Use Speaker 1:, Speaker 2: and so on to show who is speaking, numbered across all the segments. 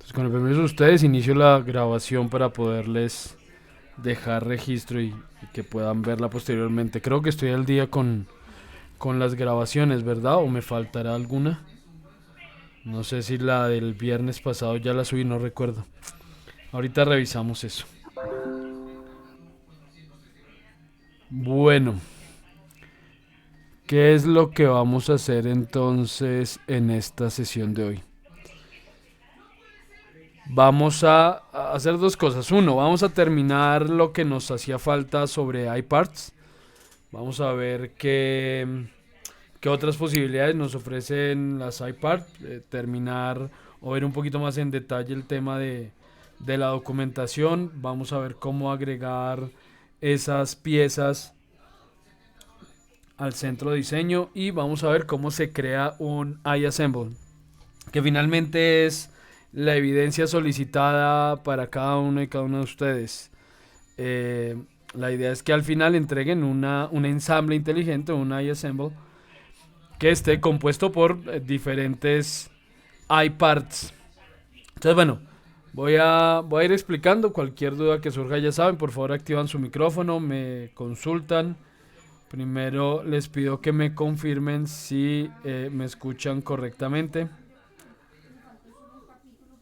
Speaker 1: Pues con el permiso de ustedes, inicio la grabación para poderles dejar registro y que puedan verla posteriormente. Creo que estoy al día con las grabaciones, ¿verdad? ¿O me faltará alguna? No sé si la del viernes pasado ya la subí, no recuerdo. Ahorita revisamos eso. Bueno, ¿qué es lo que vamos a hacer entonces en esta sesión de hoy? Vamos a hacer dos cosas. Uno, vamos a terminar lo que nos hacía falta sobre iParts. Vamos a ver qué otras posibilidades nos ofrecen las iParts. Terminar o ver un poquito más en detalle el tema de la documentación. Vamos a ver cómo agregar esas piezas al centro de diseño y vamos a ver cómo se crea un iAssemble, que finalmente es la evidencia solicitada para cada uno y cada uno de ustedes. Eh, la idea es que al final entreguen un ensamble inteligente, un iAssemble, que esté compuesto por diferentes iParts. Entonces, bueno, voy a ir explicando. Cualquier duda que surja, ya saben, por favor activan su micrófono, me consultan. Primero les pido que me confirmen si me escuchan correctamente.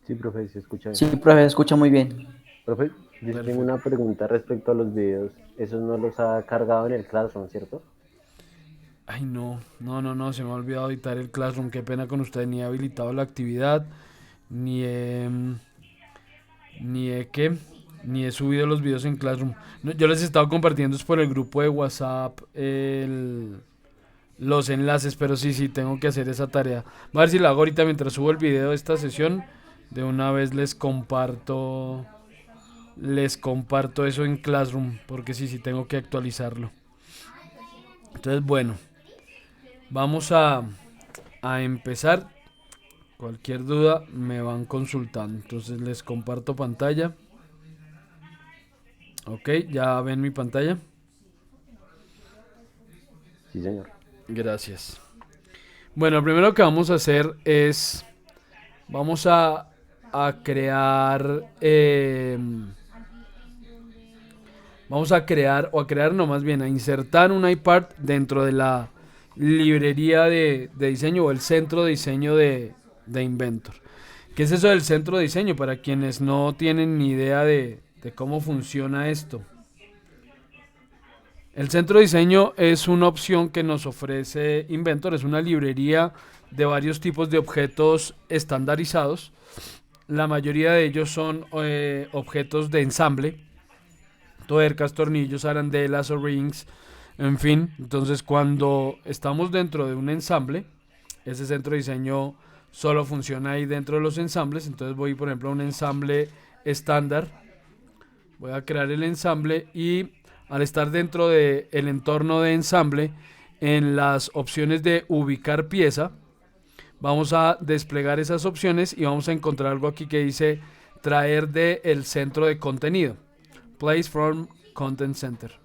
Speaker 2: Sí, profe, se escucha bien.
Speaker 3: Sí, profe, escucha muy bien.
Speaker 2: Profe, yo sí tengo
Speaker 1: Perfecto.
Speaker 2: una pregunta respecto a los videos. Esos no los ha cargado en el Classroom, ¿cierto?
Speaker 1: Ay, no, se me ha olvidado editar el Classroom. Qué pena con usted, ni he habilitado la actividad, ni he, ni he, ¿qué? Ni he subido los videos en Classroom. No, yo les he estado compartiendo por el grupo de WhatsApp los enlaces, pero sí, tengo que hacer esa tarea. Voy a ver si la hago ahorita mientras subo el video de esta sesión. De una vez les comparto eso en Classroom, porque sí, tengo que actualizarlo. Entonces, bueno, vamos a empezar. Cualquier duda me van consultando. Entonces les comparto pantalla. Ok, ya ven mi pantalla.
Speaker 2: Sí, señor.
Speaker 1: Gracias. Bueno, lo primero que vamos a hacer es, vamos a crear, vamos a crear, o a crear no más bien, a insertar un iPart dentro de la librería de diseño o el centro de diseño de Inventor. ¿Qué es eso del centro de diseño? Para quienes no tienen ni idea de cómo funciona esto. El centro de diseño es una opción que nos ofrece Inventor, es una librería de varios tipos de objetos estandarizados. La mayoría de ellos son objetos de ensamble, tuercas, tornillos, arandelas o rings, en fin. Entonces, cuando estamos dentro de un ensamble, ese centro de diseño solo funciona ahí dentro de los ensambles. Entonces voy, por ejemplo, a un ensamble estándar. Voy a crear el ensamble y al estar dentro del entorno de ensamble, en las opciones de ubicar pieza, vamos a desplegar esas opciones y vamos a encontrar algo aquí que dice traer del centro de contenido. Place from Content Center.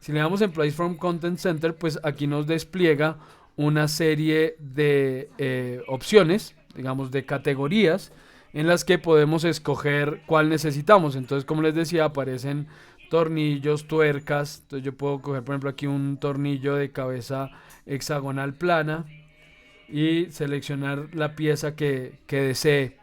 Speaker 1: Si le damos en Place from Content Center, pues aquí nos despliega una serie de opciones, digamos de categorías, en las que podemos escoger cuál necesitamos. Entonces, como les decía, aparecen tornillos, tuercas. Entonces yo puedo coger, por ejemplo, aquí un tornillo de cabeza hexagonal plana y seleccionar la pieza que desee.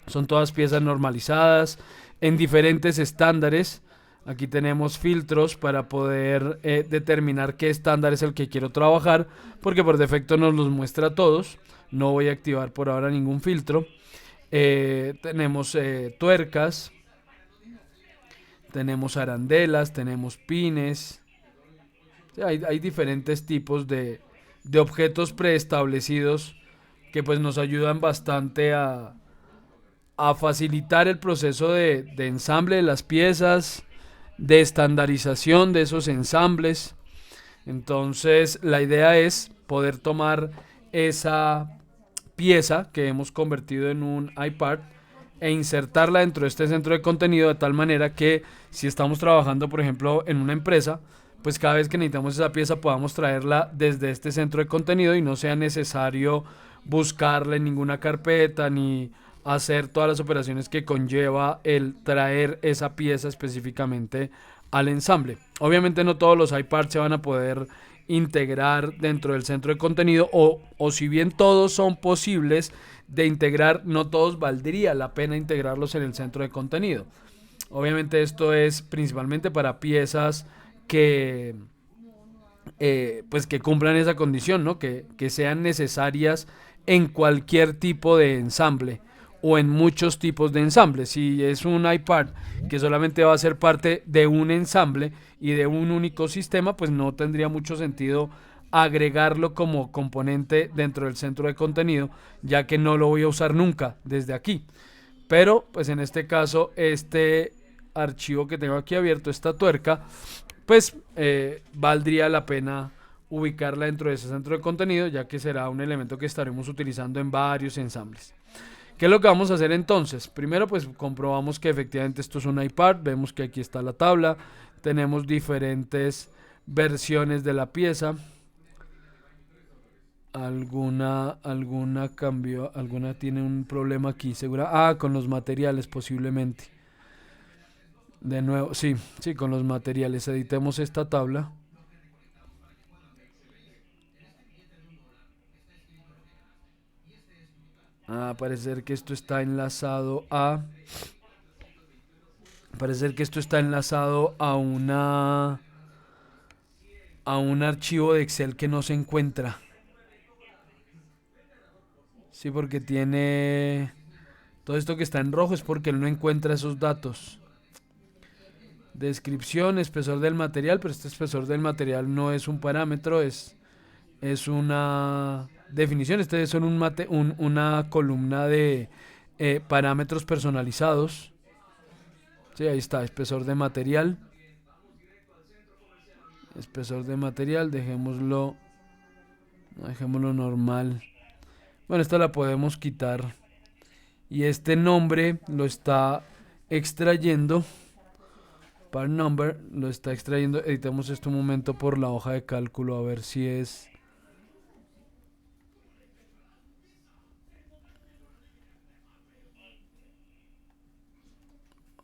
Speaker 1: Son todas piezas normalizadas en diferentes estándares. Aquí tenemos filtros para poder determinar qué estándar es el que quiero trabajar, porque por defecto nos los muestra a todos. No voy a activar por ahora ningún filtro. Tenemos tuercas, tenemos arandelas, tenemos pines. Sí, hay diferentes tipos de objetos preestablecidos que pues nos ayudan bastante a facilitar el proceso de ensamble de las piezas, de estandarización de esos ensambles. Entonces la idea es poder tomar esa pieza que hemos convertido en un iPart e insertarla dentro de este centro de contenido de tal manera que si estamos trabajando, por ejemplo, en una empresa, pues cada vez que necesitamos esa pieza podamos traerla desde este centro de contenido y no sea necesario buscarla en ninguna carpeta ni hacer todas las operaciones que conlleva el traer esa pieza específicamente al ensamble. Obviamente no todos los iParts se van a poder integrar dentro del centro de contenido o si bien todos son posibles de integrar, no todos valdría la pena integrarlos en el centro de contenido. Obviamente esto es principalmente para piezas que pues que cumplan esa condición, ¿no? Que sean necesarias en cualquier tipo de ensamble o en muchos tipos de ensamble. Si es un iPad que solamente va a ser parte de un ensamble y de un único sistema, pues no tendría mucho sentido agregarlo como componente dentro del centro de contenido, ya que no lo voy a usar nunca desde aquí. Pero, pues en este caso, este archivo que tengo aquí abierto, esta tuerca, pues valdría la pena ubicarla dentro de ese centro de contenido, ya que será un elemento que estaremos utilizando en varios ensambles. ¿Qué es lo que vamos a hacer entonces? Primero pues comprobamos que efectivamente esto es un iPad, vemos que aquí está la tabla, tenemos diferentes versiones de la pieza, alguna cambió, alguna tiene un problema aquí, segura, con los materiales posiblemente. De nuevo, sí, con los materiales, editemos esta tabla. Parece ser que esto está enlazado a un archivo de Excel que no se encuentra. Sí, porque tiene todo esto que está en rojo es porque él no encuentra esos datos. Descripción, espesor del material, pero este espesor del material no es un parámetro, es una definición. Este son una columna de parámetros personalizados. Sí, ahí está, espesor de material. Espesor de material, dejémoslo normal. Bueno, esta la podemos quitar. Y este nombre lo está extrayendo. Part number lo está extrayendo. Editemos esto un momento por la hoja de cálculo a ver si es.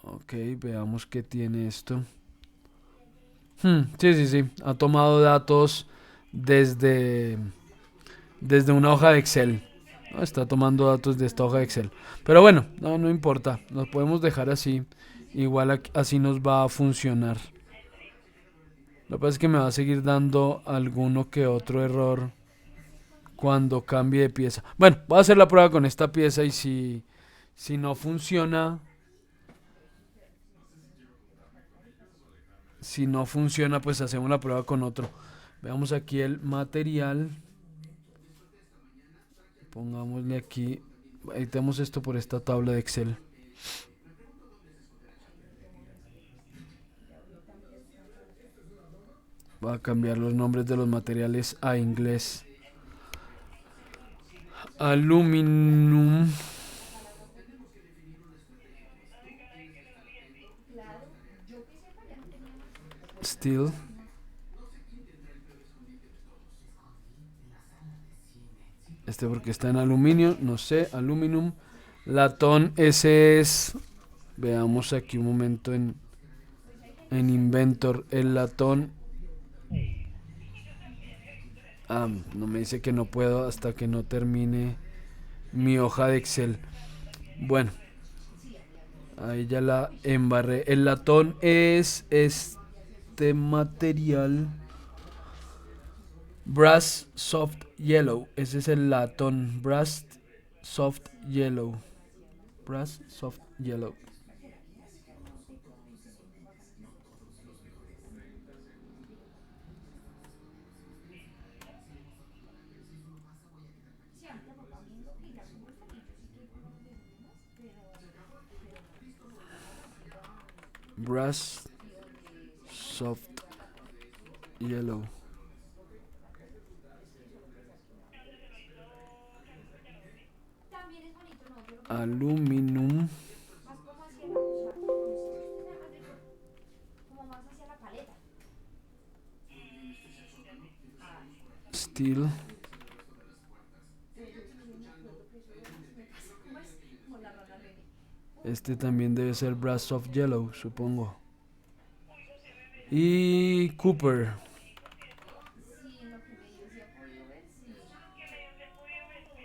Speaker 1: Ok, veamos qué tiene esto. Sí. Ha tomado datos desde, desde una hoja de Excel. ¿No? Está tomando datos de esta hoja de Excel. Pero bueno, no importa. Nos podemos dejar así. Igual así nos va a funcionar. Lo que pasa es que me va a seguir dando alguno que otro error cuando cambie de pieza. Bueno, voy a hacer la prueba con esta pieza y si no funciona, pues hacemos la prueba con otro. Veamos aquí el material. Pongámosle aquí, editemos esto por esta tabla de Excel. Voy a cambiar los nombres de los materiales a inglés. Aluminum. Steel. Este porque está en aluminio, no sé, aluminum. Latón, ese es. Veamos aquí un momento en Inventor. El latón. No me dice que no puedo hasta que no termine mi hoja de Excel. Bueno, ahí ya la embarré. El latón es este material. Brass Soft Yellow. Ese es el latón. Brass Soft Yellow. Brass Soft Yellow. Brass Soft Yellow. Aluminum. Steel. Este también debe ser Brass Soft Yellow, supongo. Y Cooper.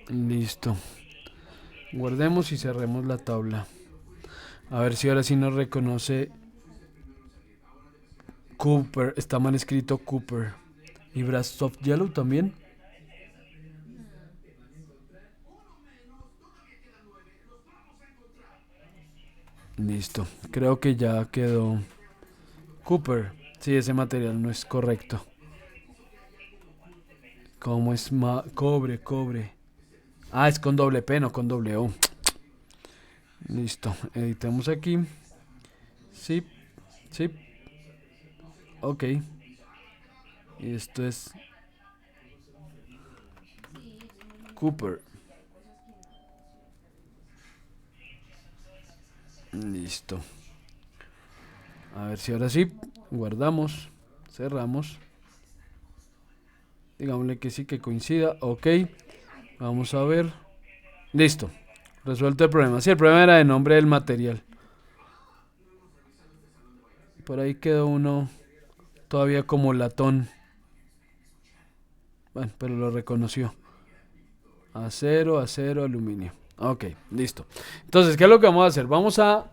Speaker 1: Listo. Guardemos y cerremos la tabla. A ver si ahora sí nos reconoce Cooper. Está mal escrito Cooper. Y Brass Soft Yellow también. Listo. Creo que ya quedó Cooper. Sí, ese material no es correcto. ¿Cómo es? Cobre, cobre. Ah, es con doble P, no con doble O. Listo. Editamos aquí. Sí, sí. Ok. Y esto es Cooper. Listo. A ver si ahora sí. Guardamos. Cerramos. Digámosle que sí, que coincida. Ok. Vamos a ver. Listo. Resuelto el problema. Sí, el problema era el nombre del material. Por ahí quedó uno todavía como latón. Bueno, pero lo reconoció. Acero, acero, aluminio. Ok, listo. Entonces, ¿qué es lo que vamos a hacer? Vamos a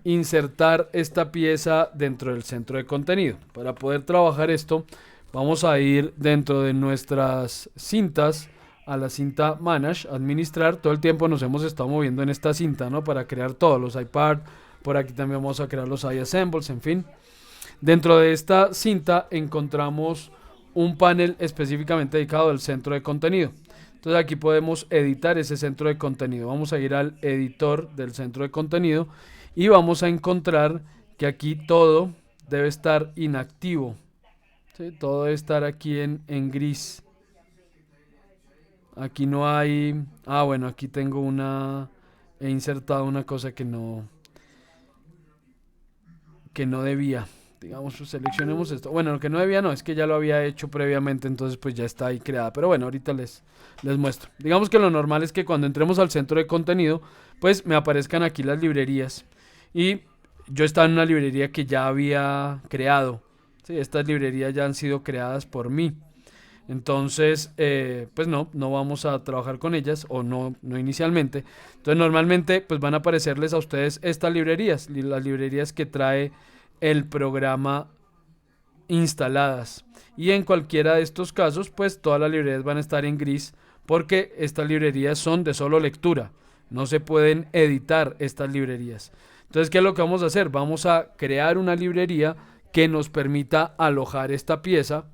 Speaker 1: insertar esta pieza dentro del centro de contenido. Para poder trabajar esto, vamos a ir dentro de nuestras cintas a la cinta Manage, administrar. Todo el tiempo nos hemos estado moviendo en esta cinta, ¿no? Para crear todos los iPad. Por aquí también vamos a crear los iAssembles, en fin. Dentro de esta cinta encontramos un panel específicamente dedicado al centro de contenido. Entonces aquí podemos editar ese centro de contenido. Vamos a ir al editor del centro de contenido y vamos a encontrar que aquí todo debe estar inactivo. ¿Sí? Todo debe estar aquí en gris. Aquí no hay... Ah, bueno, aquí tengo una... He insertado una cosa que no debía. Digamos, seleccionemos esto. Bueno, lo que no debía no, es que ya lo había hecho previamente, entonces pues ya está ahí creada. Pero bueno, ahorita les muestro. Digamos que lo normal es que cuando entremos al centro de contenido, pues me aparezcan aquí las librerías. Y yo estaba en una librería que ya había creado. Sí, estas librerías ya han sido creadas por mí. Entonces, pues no vamos a trabajar con ellas, o no inicialmente. Entonces, normalmente, pues van a aparecerles a ustedes estas librerías, las librerías que trae el programa instaladas. Y en cualquiera de estos casos, pues todas las librerías van a estar en gris, porque estas librerías son de solo lectura. No se pueden editar estas librerías. Entonces, ¿qué es lo que vamos a hacer? Vamos a crear una librería que nos permita alojar esta pieza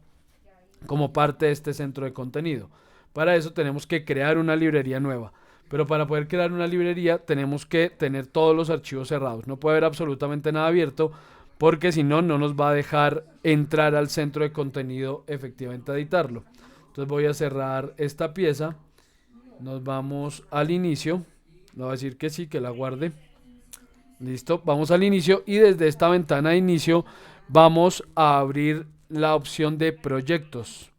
Speaker 1: como parte de este centro de contenido. Para eso tenemos que crear una librería nueva. Pero para poder crear una librería tenemos que tener todos los archivos cerrados. No puede haber absolutamente nada abierto, porque si no, no nos va a dejar entrar al centro de contenido efectivamente a editarlo. Entonces voy a cerrar esta pieza. Nos vamos al inicio. Le voy a decir que sí, que la guarde. Listo, vamos al inicio y desde esta ventana de inicio vamos a abrir la opción de proyectos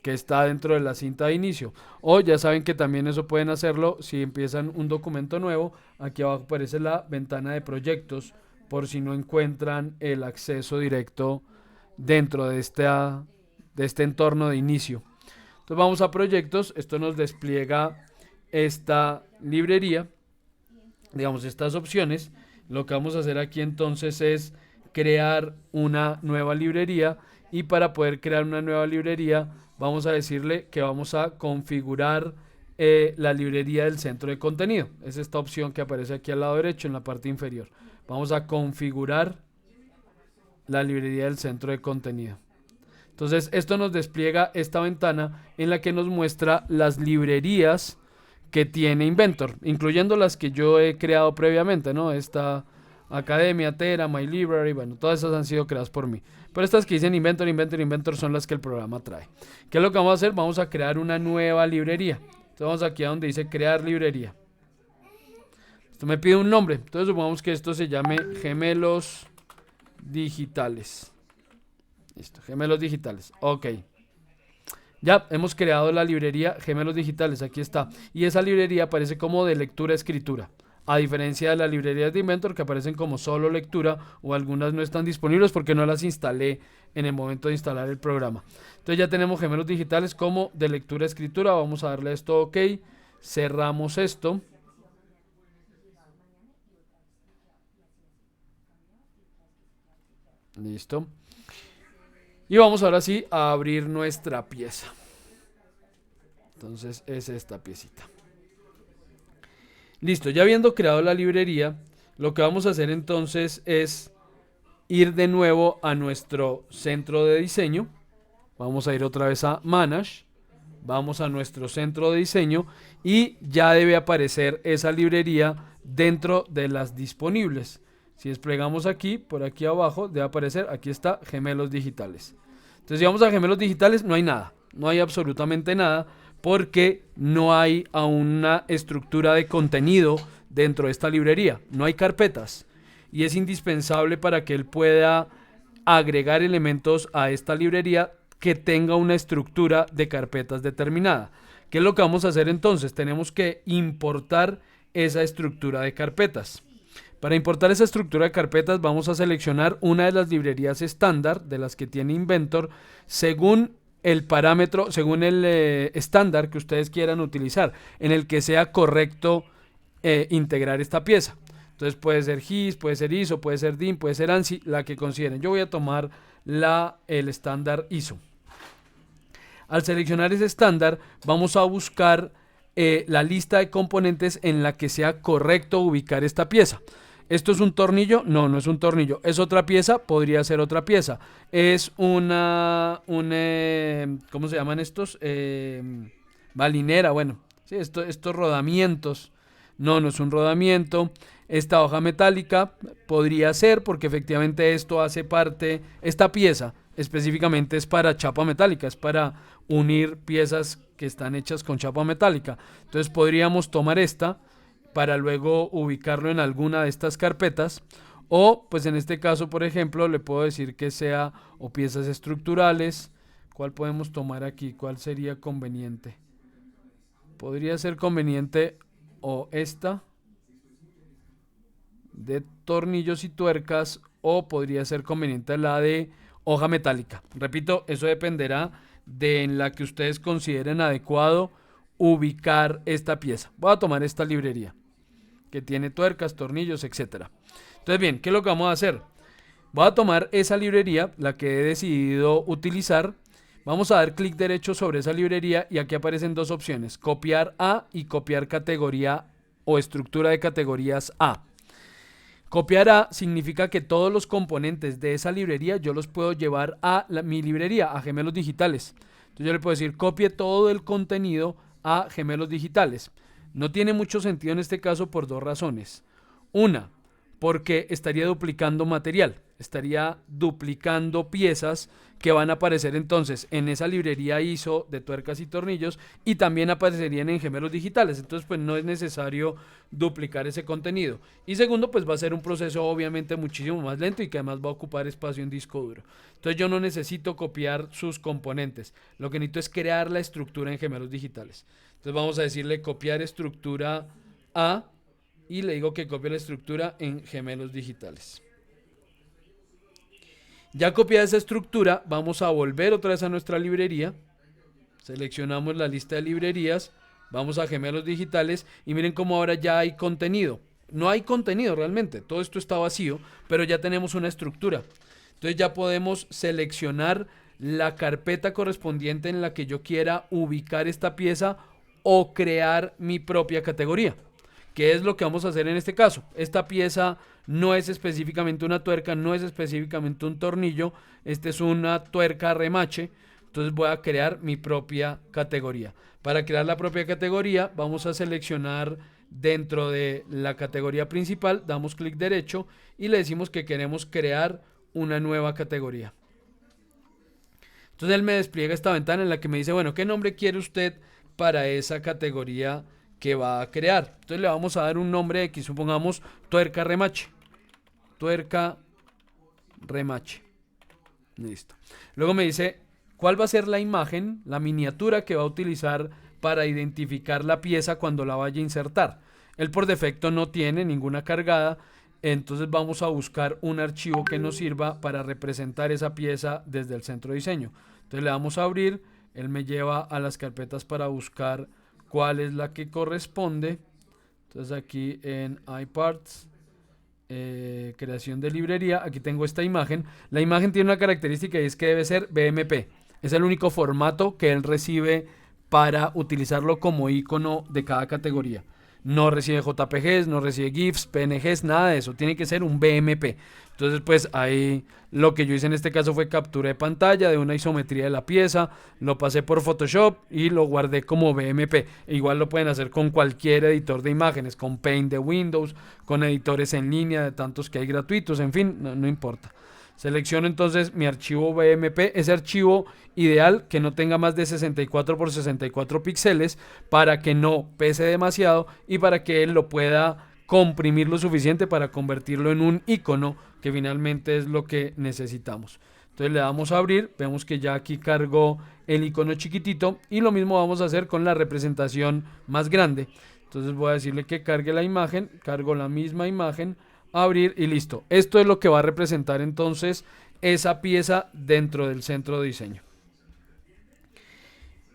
Speaker 1: que está dentro de la cinta de inicio. O ya saben que también eso pueden hacerlo si empiezan un documento nuevo. Aquí abajo aparece la ventana de proyectos por si no encuentran el acceso directo dentro de este entorno de inicio. Entonces vamos a proyectos. Esto nos despliega esta librería, digamos estas opciones. Lo que vamos a hacer aquí entonces es crear una nueva librería, y para poder crear una nueva librería vamos a decirle que vamos a configurar la librería del centro de contenido. Es esta opción que aparece aquí al lado derecho en la parte inferior. Vamos a configurar la librería del centro de contenido. Entonces esto nos despliega esta ventana en la que nos muestra las librerías que tiene Inventor, incluyendo las que yo he creado previamente, ¿no? Esta Academia, Tera, My Library, bueno, todas esas han sido creadas por mí. Pero estas que dicen Inventor son las que el programa trae. ¿Qué es lo que vamos a hacer? Vamos a crear una nueva librería. Entonces vamos aquí a donde dice crear librería. Esto me pide un nombre, entonces supongamos que esto se llame Gemelos Digitales. Listo, Gemelos Digitales, ok. Ya hemos creado la librería Gemelos Digitales, aquí está. Y esa librería aparece como de lectura-escritura. a diferencia de las librerías de Inventor que aparecen como solo lectura o algunas no están disponibles porque no las instalé en el momento de instalar el programa. Entonces ya tenemos gemelos digitales como de lectura a escritura. Vamos a darle esto OK, cerramos esto. Listo. Y vamos ahora sí a abrir nuestra pieza. Entonces es esta piecita. Listo, ya habiendo creado la librería, lo que vamos a hacer entonces es ir de nuevo a nuestro centro de diseño. Vamos a ir otra vez a Manage. Vamos a nuestro centro de diseño y ya debe aparecer esa librería dentro de las disponibles. Si desplegamos aquí, por aquí abajo, debe aparecer, aquí está, gemelos digitales. Entonces, si vamos a gemelos digitales, no hay nada, no hay absolutamente nada, porque no hay aún una estructura de contenido dentro de esta librería, no hay carpetas. Y es indispensable para que él pueda agregar elementos a esta librería que tenga una estructura de carpetas determinada. ¿Qué es lo que vamos a hacer entonces? Tenemos que importar esa estructura de carpetas. Para importar esa estructura de carpetas vamos a seleccionar una de las librerías estándar de las que tiene Inventor según el parámetro, según el estándar que ustedes quieran utilizar, en el que sea correcto integrar esta pieza. Entonces puede ser GIS, puede ser ISO, puede ser DIN, puede ser ANSI, la que consideren. Yo voy a tomar el estándar ISO. Al seleccionar ese estándar vamos a buscar la lista de componentes en la que sea correcto ubicar esta pieza. ¿Esto es un tornillo? No, no es un tornillo. ¿Es otra pieza? Podría ser otra pieza. ¿Es ¿cómo se llaman estos? Balinera, bueno. Sí, estos rodamientos. No, no es un rodamiento. Esta hoja metálica podría ser porque efectivamente esto hace parte, esta pieza específicamente es para chapa metálica, es para unir piezas que están hechas con chapa metálica. Entonces podríamos tomar esta para luego ubicarlo en alguna de estas carpetas, o pues en este caso por ejemplo le puedo decir que sea o piezas estructurales. ¿Cuál podemos tomar aquí? ¿Cuál sería conveniente? Podría ser conveniente o esta de tornillos y tuercas, o podría ser conveniente la de hoja metálica. Repito, eso dependerá de en la que ustedes consideren adecuado ubicar esta pieza. Voy a tomar esta librería que tiene tuercas, tornillos, etcétera. Entonces bien, ¿qué es lo que vamos a hacer? Voy a tomar esa librería, la que he decidido utilizar. Vamos a dar clic derecho sobre esa librería y aquí aparecen dos opciones, copiar a y copiar categoría o estructura de categorías A. Copiar a significa que todos los componentes de esa librería yo los puedo llevar a mi librería, a gemelos digitales. Entonces yo le puedo decir copie todo el contenido a gemelos digitales. No tiene mucho sentido en este caso por dos razones. Una, porque estaría duplicando material, estaría duplicando piezas que van a aparecer entonces en esa librería ISO de tuercas y tornillos y también aparecerían en gemelos digitales. Entonces pues no es necesario duplicar ese contenido. Y segundo, pues va a ser un proceso obviamente muchísimo más lento y que además va a ocupar espacio en disco duro. Entonces yo no necesito copiar sus componentes. Lo que necesito es crear la estructura en gemelos digitales. Entonces vamos a decirle copiar estructura A y le digo que copie la estructura en gemelos digitales. Ya copiada esa estructura, vamos a volver otra vez a nuestra librería. Seleccionamos la lista de librerías, vamos a gemelos digitales y miren cómo ahora ya hay contenido. No hay contenido realmente, todo esto está vacío, pero ya tenemos una estructura. Entonces ya podemos seleccionar la carpeta correspondiente en la que yo quiera ubicar esta pieza o crear mi propia categoría. ¿Qué es lo que vamos a hacer en este caso? Esta pieza no es específicamente una tuerca, no es específicamente un tornillo, esta es una tuerca remache, entonces voy a crear mi propia categoría. Para crear la propia categoría vamos a seleccionar dentro de la categoría principal, damos clic derecho y le decimos que queremos crear una nueva categoría. Entonces él me despliega esta ventana en la que me dice, bueno, ¿qué nombre quiere usted para esa categoría que va a crear? Entonces le vamos a dar un nombre X, supongamos tuerca remache. Tuerca remache. Listo. Luego me dice cuál va a ser la imagen, la miniatura que va a utilizar para identificar la pieza cuando la vaya a insertar. Él por defecto no tiene ninguna cargada, entonces vamos a buscar un archivo que nos sirva para representar esa pieza desde el centro de diseño. Entonces le damos a abrir, él me lleva a las carpetas para buscar cuál es la que corresponde. Entonces aquí en iParts, creación de librería, aquí tengo esta imagen. La imagen tiene una característica y es que debe ser BMP. Es el único formato que él recibe para utilizarlo como icono de cada categoría. No recibe JPGs, no recibe GIFs, PNGs, nada de eso. Tiene que ser un BMP. Entonces, pues ahí lo que yo hice en este caso fue captura de pantalla de una isometría de la pieza, lo pasé por Photoshop y lo guardé como BMP. Igual lo pueden hacer con cualquier editor de imágenes, con Paint de Windows, con editores en línea de tantos que hay gratuitos, en fin, no importa. Selecciono entonces mi archivo BMP, ese archivo ideal que no tenga más de 64 por 64 píxeles para que no pese demasiado y para que él lo pueda comprimir lo suficiente para convertirlo en un icono que finalmente es lo que necesitamos. Entonces le damos a abrir, vemos que ya aquí cargó el icono chiquitito y lo mismo vamos a hacer con la representación más grande. Entonces voy a decirle que cargue la imagen, cargo la misma imagen, abrir y listo. Esto es lo que va a representar entonces esa pieza dentro del centro de diseño.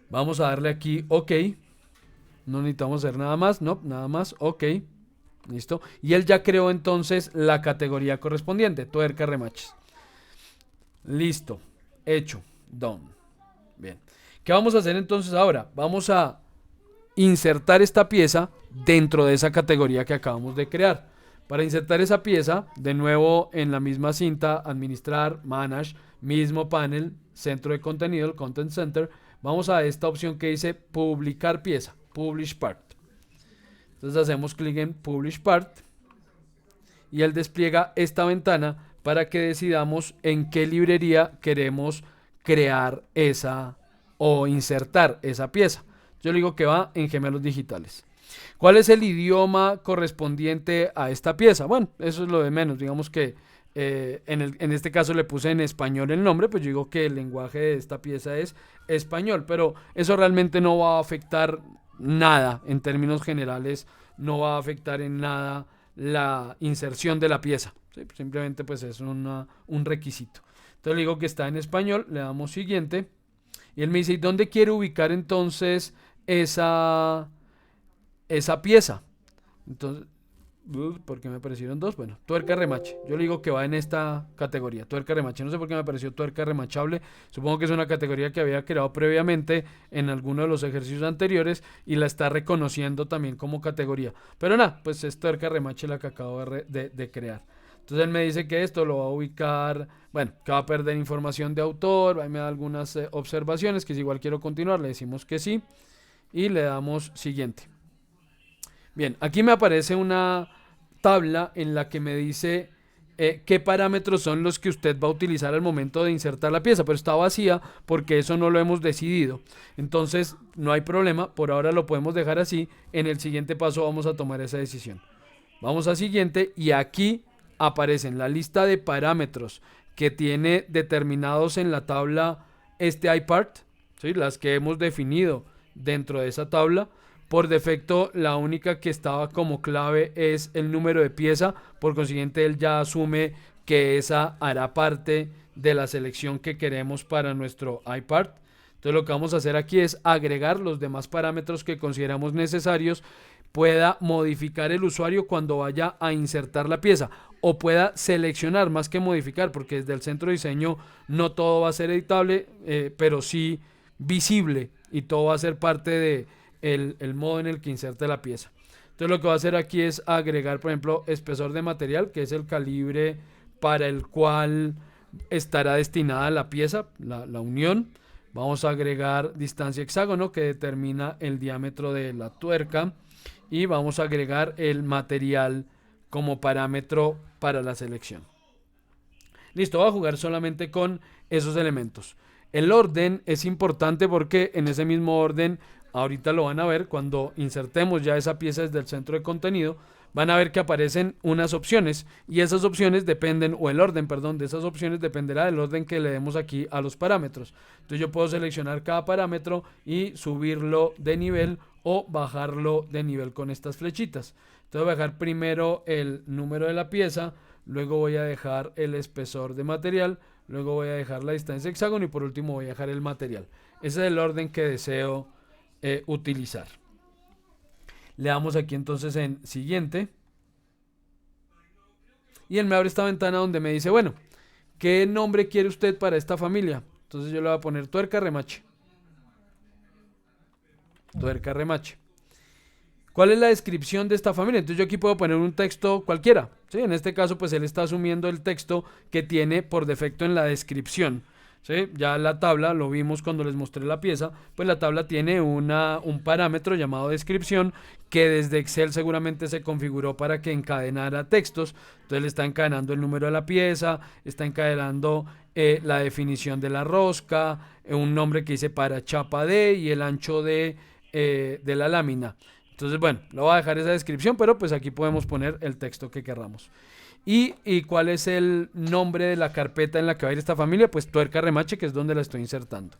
Speaker 1: Vamos a darle aquí OK. No necesitamos hacer nada más, no, nada más, OK. Listo. Y él ya creó entonces la categoría correspondiente, tuerca remaches. Listo. Hecho. Done. Bien. ¿Qué vamos a hacer entonces ahora? Vamos a insertar esta pieza dentro de esa categoría que acabamos de crear. Para insertar esa pieza, de nuevo en la misma cinta, administrar, manage, mismo panel, centro de contenido, el Content Center, vamos a esta opción que dice publicar pieza, Publish Part. Entonces hacemos clic en Publish Part y él despliega esta ventana para que decidamos en qué librería queremos crear esa o insertar esa pieza. Yo le digo que va en Gemelos Digitales. ¿Cuál es el idioma correspondiente a esta pieza? Bueno, eso es lo de menos. Digamos que en este caso le puse en español el nombre, pues yo digo que el lenguaje de esta pieza es español, pero eso realmente no va a afectar nada en términos generales, no va a afectar en nada la inserción de la pieza. ¿Sí? Simplemente pues es un requisito. Entonces le digo que está en español, le damos siguiente y él me dice, ¿y dónde quiere ubicar entonces esa pieza? Entonces, ¿por qué me aparecieron dos? Bueno, tuerca remache. Yo le digo que va en esta categoría, tuerca remache. No sé por qué me apareció tuerca remachable. Supongo que es una categoría que había creado previamente en alguno de los ejercicios anteriores y la está reconociendo también como categoría. Pero nada, pues es tuerca remache la que acabo de crear. Entonces él me dice que esto lo va a ubicar, bueno, que va a perder información de autor, ahí me da algunas observaciones, que si igual quiero continuar, le decimos que sí y le damos siguiente. Bien, aquí me aparece una tabla en la que me dice qué parámetros son los que usted va a utilizar al momento de insertar la pieza, pero está vacía porque eso no lo hemos decidido. Entonces no hay problema, por ahora lo podemos dejar así. En el siguiente paso vamos a tomar esa decisión. Vamos a siguiente y aquí aparecen la lista de parámetros que tiene determinados en la tabla este iPart, ¿sí? Las que hemos definido dentro de esa tabla. Por defecto, la única que estaba como clave es el número de pieza. Por consiguiente, él ya asume que esa hará parte de la selección que queremos para nuestro iPart. Entonces, lo que vamos a hacer aquí es agregar los demás parámetros que consideramos necesarios. Pueda modificar el usuario cuando vaya a insertar la pieza o pueda seleccionar más que modificar, porque desde el centro de diseño no todo va a ser editable, pero sí visible y todo va a ser parte de el modo en el que inserte la pieza. Entonces lo que va a hacer aquí es agregar, por ejemplo, espesor de material, que es el calibre para el cual estará destinada la pieza, la unión. Vamos a agregar distancia hexágono, que determina el diámetro de la tuerca. Y vamos a agregar el material como parámetro para la selección. Listo, voy a jugar solamente con esos elementos. El orden es importante porque en ese mismo orden, ahorita lo van a ver, cuando insertemos ya esa pieza desde el centro de contenido, van a ver que aparecen unas opciones y esas opciones dependen, o el orden, perdón, de esas opciones dependerá del orden que le demos aquí a los parámetros. Entonces yo puedo seleccionar cada parámetro y subirlo de nivel o bajarlo de nivel con estas flechitas. Entonces voy a dejar primero el número de la pieza, luego voy a dejar el espesor de material, luego voy a dejar la distancia hexágono y por último voy a dejar el material. Ese es el orden que deseo utilizar. Le damos aquí entonces en siguiente. Y él me abre esta ventana donde me dice, bueno, ¿qué nombre quiere usted para esta familia? Entonces yo le voy a poner tuerca remache. Tuerca remache. ¿Cuál es la descripción de esta familia? Entonces yo aquí puedo poner un texto cualquiera, ¿sí? En este caso pues él está asumiendo el texto que tiene por defecto en la descripción, ¿sí? Ya la tabla, lo vimos cuando les mostré la pieza, pues la tabla tiene un parámetro llamado descripción que desde Excel seguramente se configuró para que encadenara textos. Entonces le está encadenando el número de la pieza, está encadenando la definición de la rosca, un nombre que dice para chapa D y el ancho de la lámina. Entonces, bueno, lo voy a dejar esa descripción, pero pues aquí podemos poner el texto que querramos. ¿Y cuál es el nombre de la carpeta en la que va a ir esta familia? Pues tuerca remache, que es donde la estoy insertando.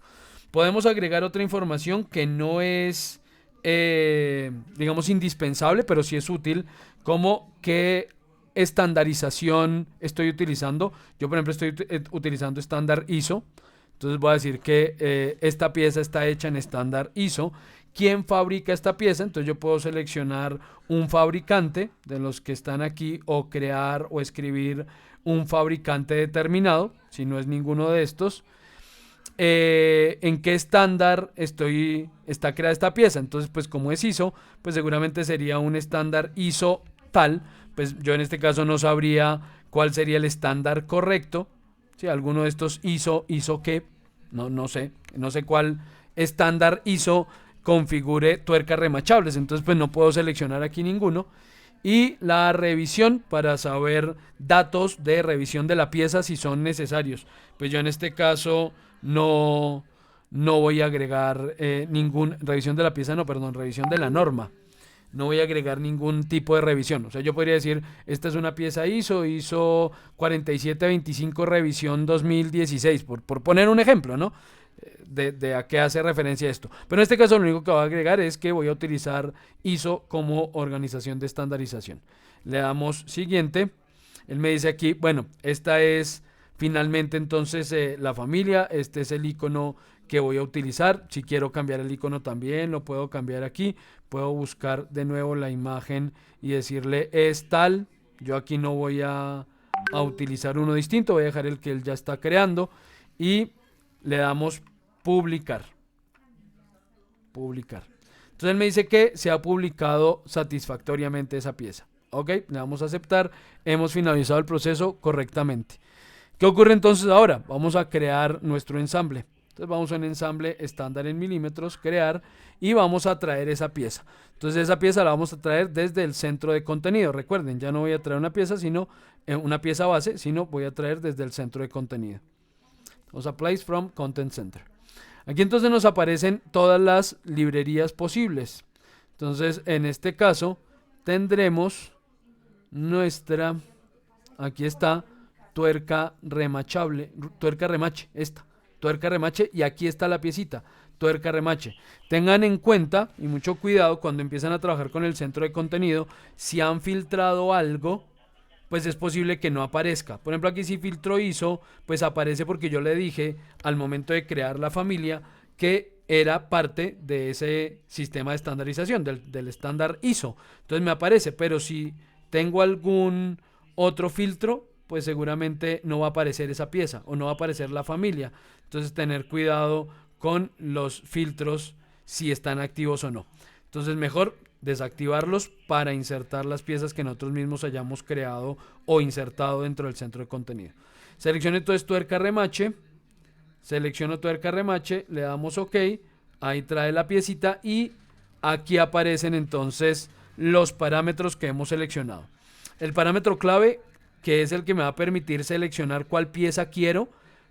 Speaker 1: Podemos agregar otra información que no es, digamos, indispensable, pero sí es útil, como qué estandarización estoy utilizando. Yo, por ejemplo, estoy utilizando estándar ISO. Entonces voy a decir que esta pieza está hecha en estándar ISO. ¿Quién fabrica esta pieza? Entonces yo puedo seleccionar un fabricante de los que están aquí o crear o escribir un fabricante determinado, si no es ninguno de estos. ¿En qué estándar está creada esta pieza? Entonces pues como es ISO, pues seguramente sería un estándar ISO tal. Pues yo en este caso no sabría cuál sería el estándar correcto. Si alguno de estos ISO qué, no sé cuál estándar ISO configure tuercas remachables, entonces pues no puedo seleccionar aquí ninguno. Y la revisión para saber datos de revisión de la pieza si son necesarios, pues yo en este caso no voy a agregar ningún revisión de la pieza, revisión de la norma. No voy a agregar ningún tipo de revisión. O sea, yo podría decir, esta es una pieza ISO 4725 revisión 2016, por poner un ejemplo, ¿no? De a qué hace referencia esto. Pero en este caso lo único que voy a agregar es que voy a utilizar ISO como organización de estandarización. Le damos siguiente. Él me dice aquí, bueno, esta es finalmente entonces la familia. Este es el icono que voy a utilizar. Si quiero cambiar el icono también lo puedo cambiar aquí. Puedo buscar de nuevo la imagen y decirle es tal. Yo aquí no voy a utilizar uno distinto. Voy a dejar el que él ya está creando. Y le damos publicar. Publicar. Entonces él me dice que se ha publicado satisfactoriamente esa pieza. Ok, le damos a aceptar. Hemos finalizado el proceso correctamente. ¿Qué ocurre entonces ahora? Vamos a crear nuestro ensamble. Entonces vamos a un ensamble estándar en milímetros, crear, y vamos a traer esa pieza. Entonces esa pieza la vamos a traer desde el centro de contenido. Recuerden, ya no voy a traer una pieza, sino una pieza base, sino voy a traer desde el centro de contenido. Vamos a place from content center. Aquí entonces nos aparecen todas las librerías posibles. Entonces en este caso tendremos nuestra, aquí está, tuerca remachable, tuerca remache, tuerca remache, y aquí está la piecita, tuerca remache. Tengan en cuenta y mucho cuidado cuando empiezan a trabajar con el centro de contenido, si han filtrado algo, pues es posible que no aparezca. Por ejemplo, aquí si filtro ISO, pues aparece porque yo le dije al momento de crear la familia que era parte de ese sistema de estandarización, del estándar ISO. Entonces me aparece, pero si tengo algún otro filtro, pues seguramente no va a aparecer esa pieza o no va a aparecer la familia. Entonces tener cuidado con los filtros si están activos o no. Entonces mejor desactivarlos para insertar las piezas que nosotros mismos hayamos creado o insertado dentro del centro de contenido. Selecciono entonces tuerca remache, selecciono tuerca remache, le damos OK, ahí trae la piecita y aquí aparecen entonces los parámetros que hemos seleccionado. El parámetro clave, que es el que me va a permitir seleccionar cuál pieza quiero,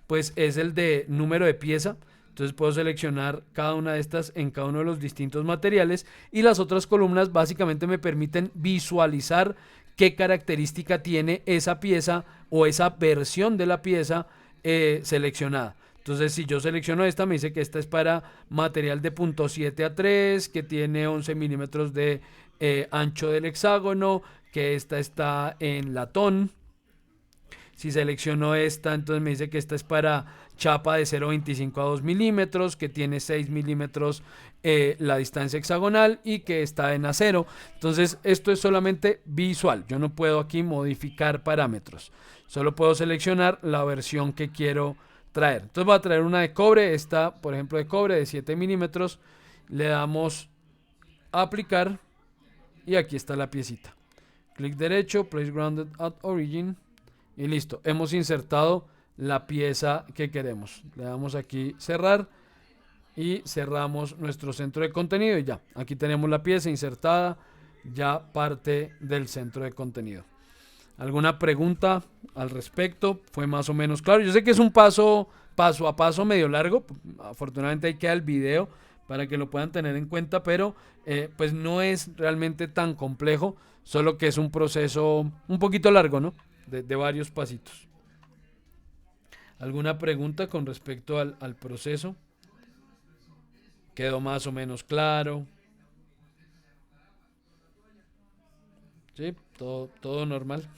Speaker 1: pues es el de número de pieza. Entonces puedo seleccionar cada una de estas en cada uno de los distintos materiales, y las otras columnas básicamente me permiten visualizar qué característica tiene esa pieza o esa versión de la pieza seleccionada. Entonces si yo selecciono esta, me dice que esta es para material de .7 a 3, que tiene 11 milímetros de ancho del hexágono, que esta está en latón. Si selecciono esta, entonces me dice que esta es para chapa de 0.25 a 2 milímetros, que tiene 6 milímetros la distancia hexagonal y que está en acero. Entonces esto es solamente visual, yo no puedo aquí modificar parámetros, solo puedo seleccionar la versión que quiero traer. Entonces voy a traer una de cobre, esta por ejemplo de cobre de 7 milímetros, le damos a aplicar y aquí está la piecita. Clic derecho, place grounded at origin y listo, hemos insertado la pieza que queremos. Le damos aquí cerrar y cerramos nuestro centro de contenido y ya, aquí tenemos la pieza insertada, ya parte del centro de contenido. ¿Alguna pregunta al respecto? ¿Fue más o menos claro? Yo sé que es un paso a paso medio largo, afortunadamente ahí queda el video para que lo puedan tener en cuenta, pero pues no es realmente tan complejo, solo que es un proceso un poquito largo, ¿no? De varios pasitos. ¿Alguna pregunta con respecto al proceso? ¿Quedó más o menos claro? Sí, todo normal.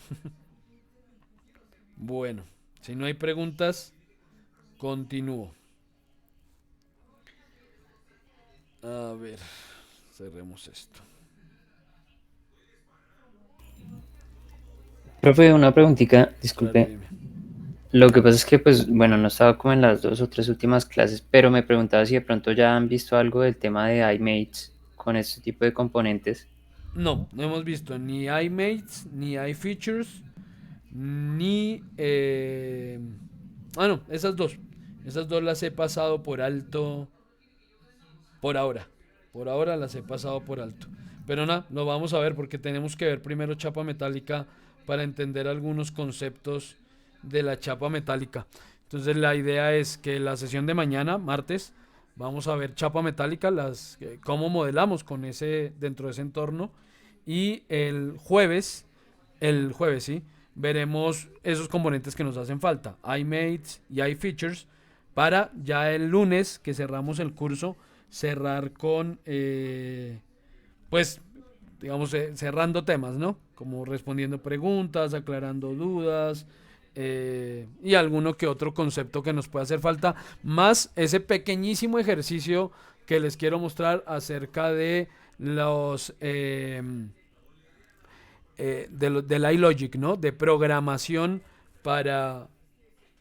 Speaker 1: Bueno, si no hay preguntas, continúo. A ver, cerremos esto.
Speaker 3: Profe, una preguntita,
Speaker 1: Claro,
Speaker 3: disculpe.
Speaker 1: dime.
Speaker 3: Lo que pasa es que, pues, bueno, no estaba como en las 2 o 3 últimas clases, pero me preguntaba si de pronto ya han visto algo del tema de iMates con este tipo de componentes.
Speaker 1: No hemos visto ni iMates, ni iFeatures, ni... no, esas dos. Esas dos las he pasado por alto por ahora. Por ahora las he pasado por alto. Pero nada, lo vamos a ver porque tenemos que ver primero chapa metálica para entender algunos conceptos de la chapa metálica. Entonces la idea es que la sesión de mañana, martes, vamos a ver chapa metálica, cómo modelamos con ese dentro de ese entorno. Y el jueves, sí, veremos esos componentes que nos hacen falta, iMates y iFeatures, para ya el lunes que cerramos el curso, cerrar con, pues, digamos, cerrando temas, ¿no? Como respondiendo preguntas, aclarando dudas y alguno que otro concepto que nos pueda hacer falta, más ese pequeñísimo ejercicio que les quiero mostrar acerca de los... del iLogic, ¿no? De programación para,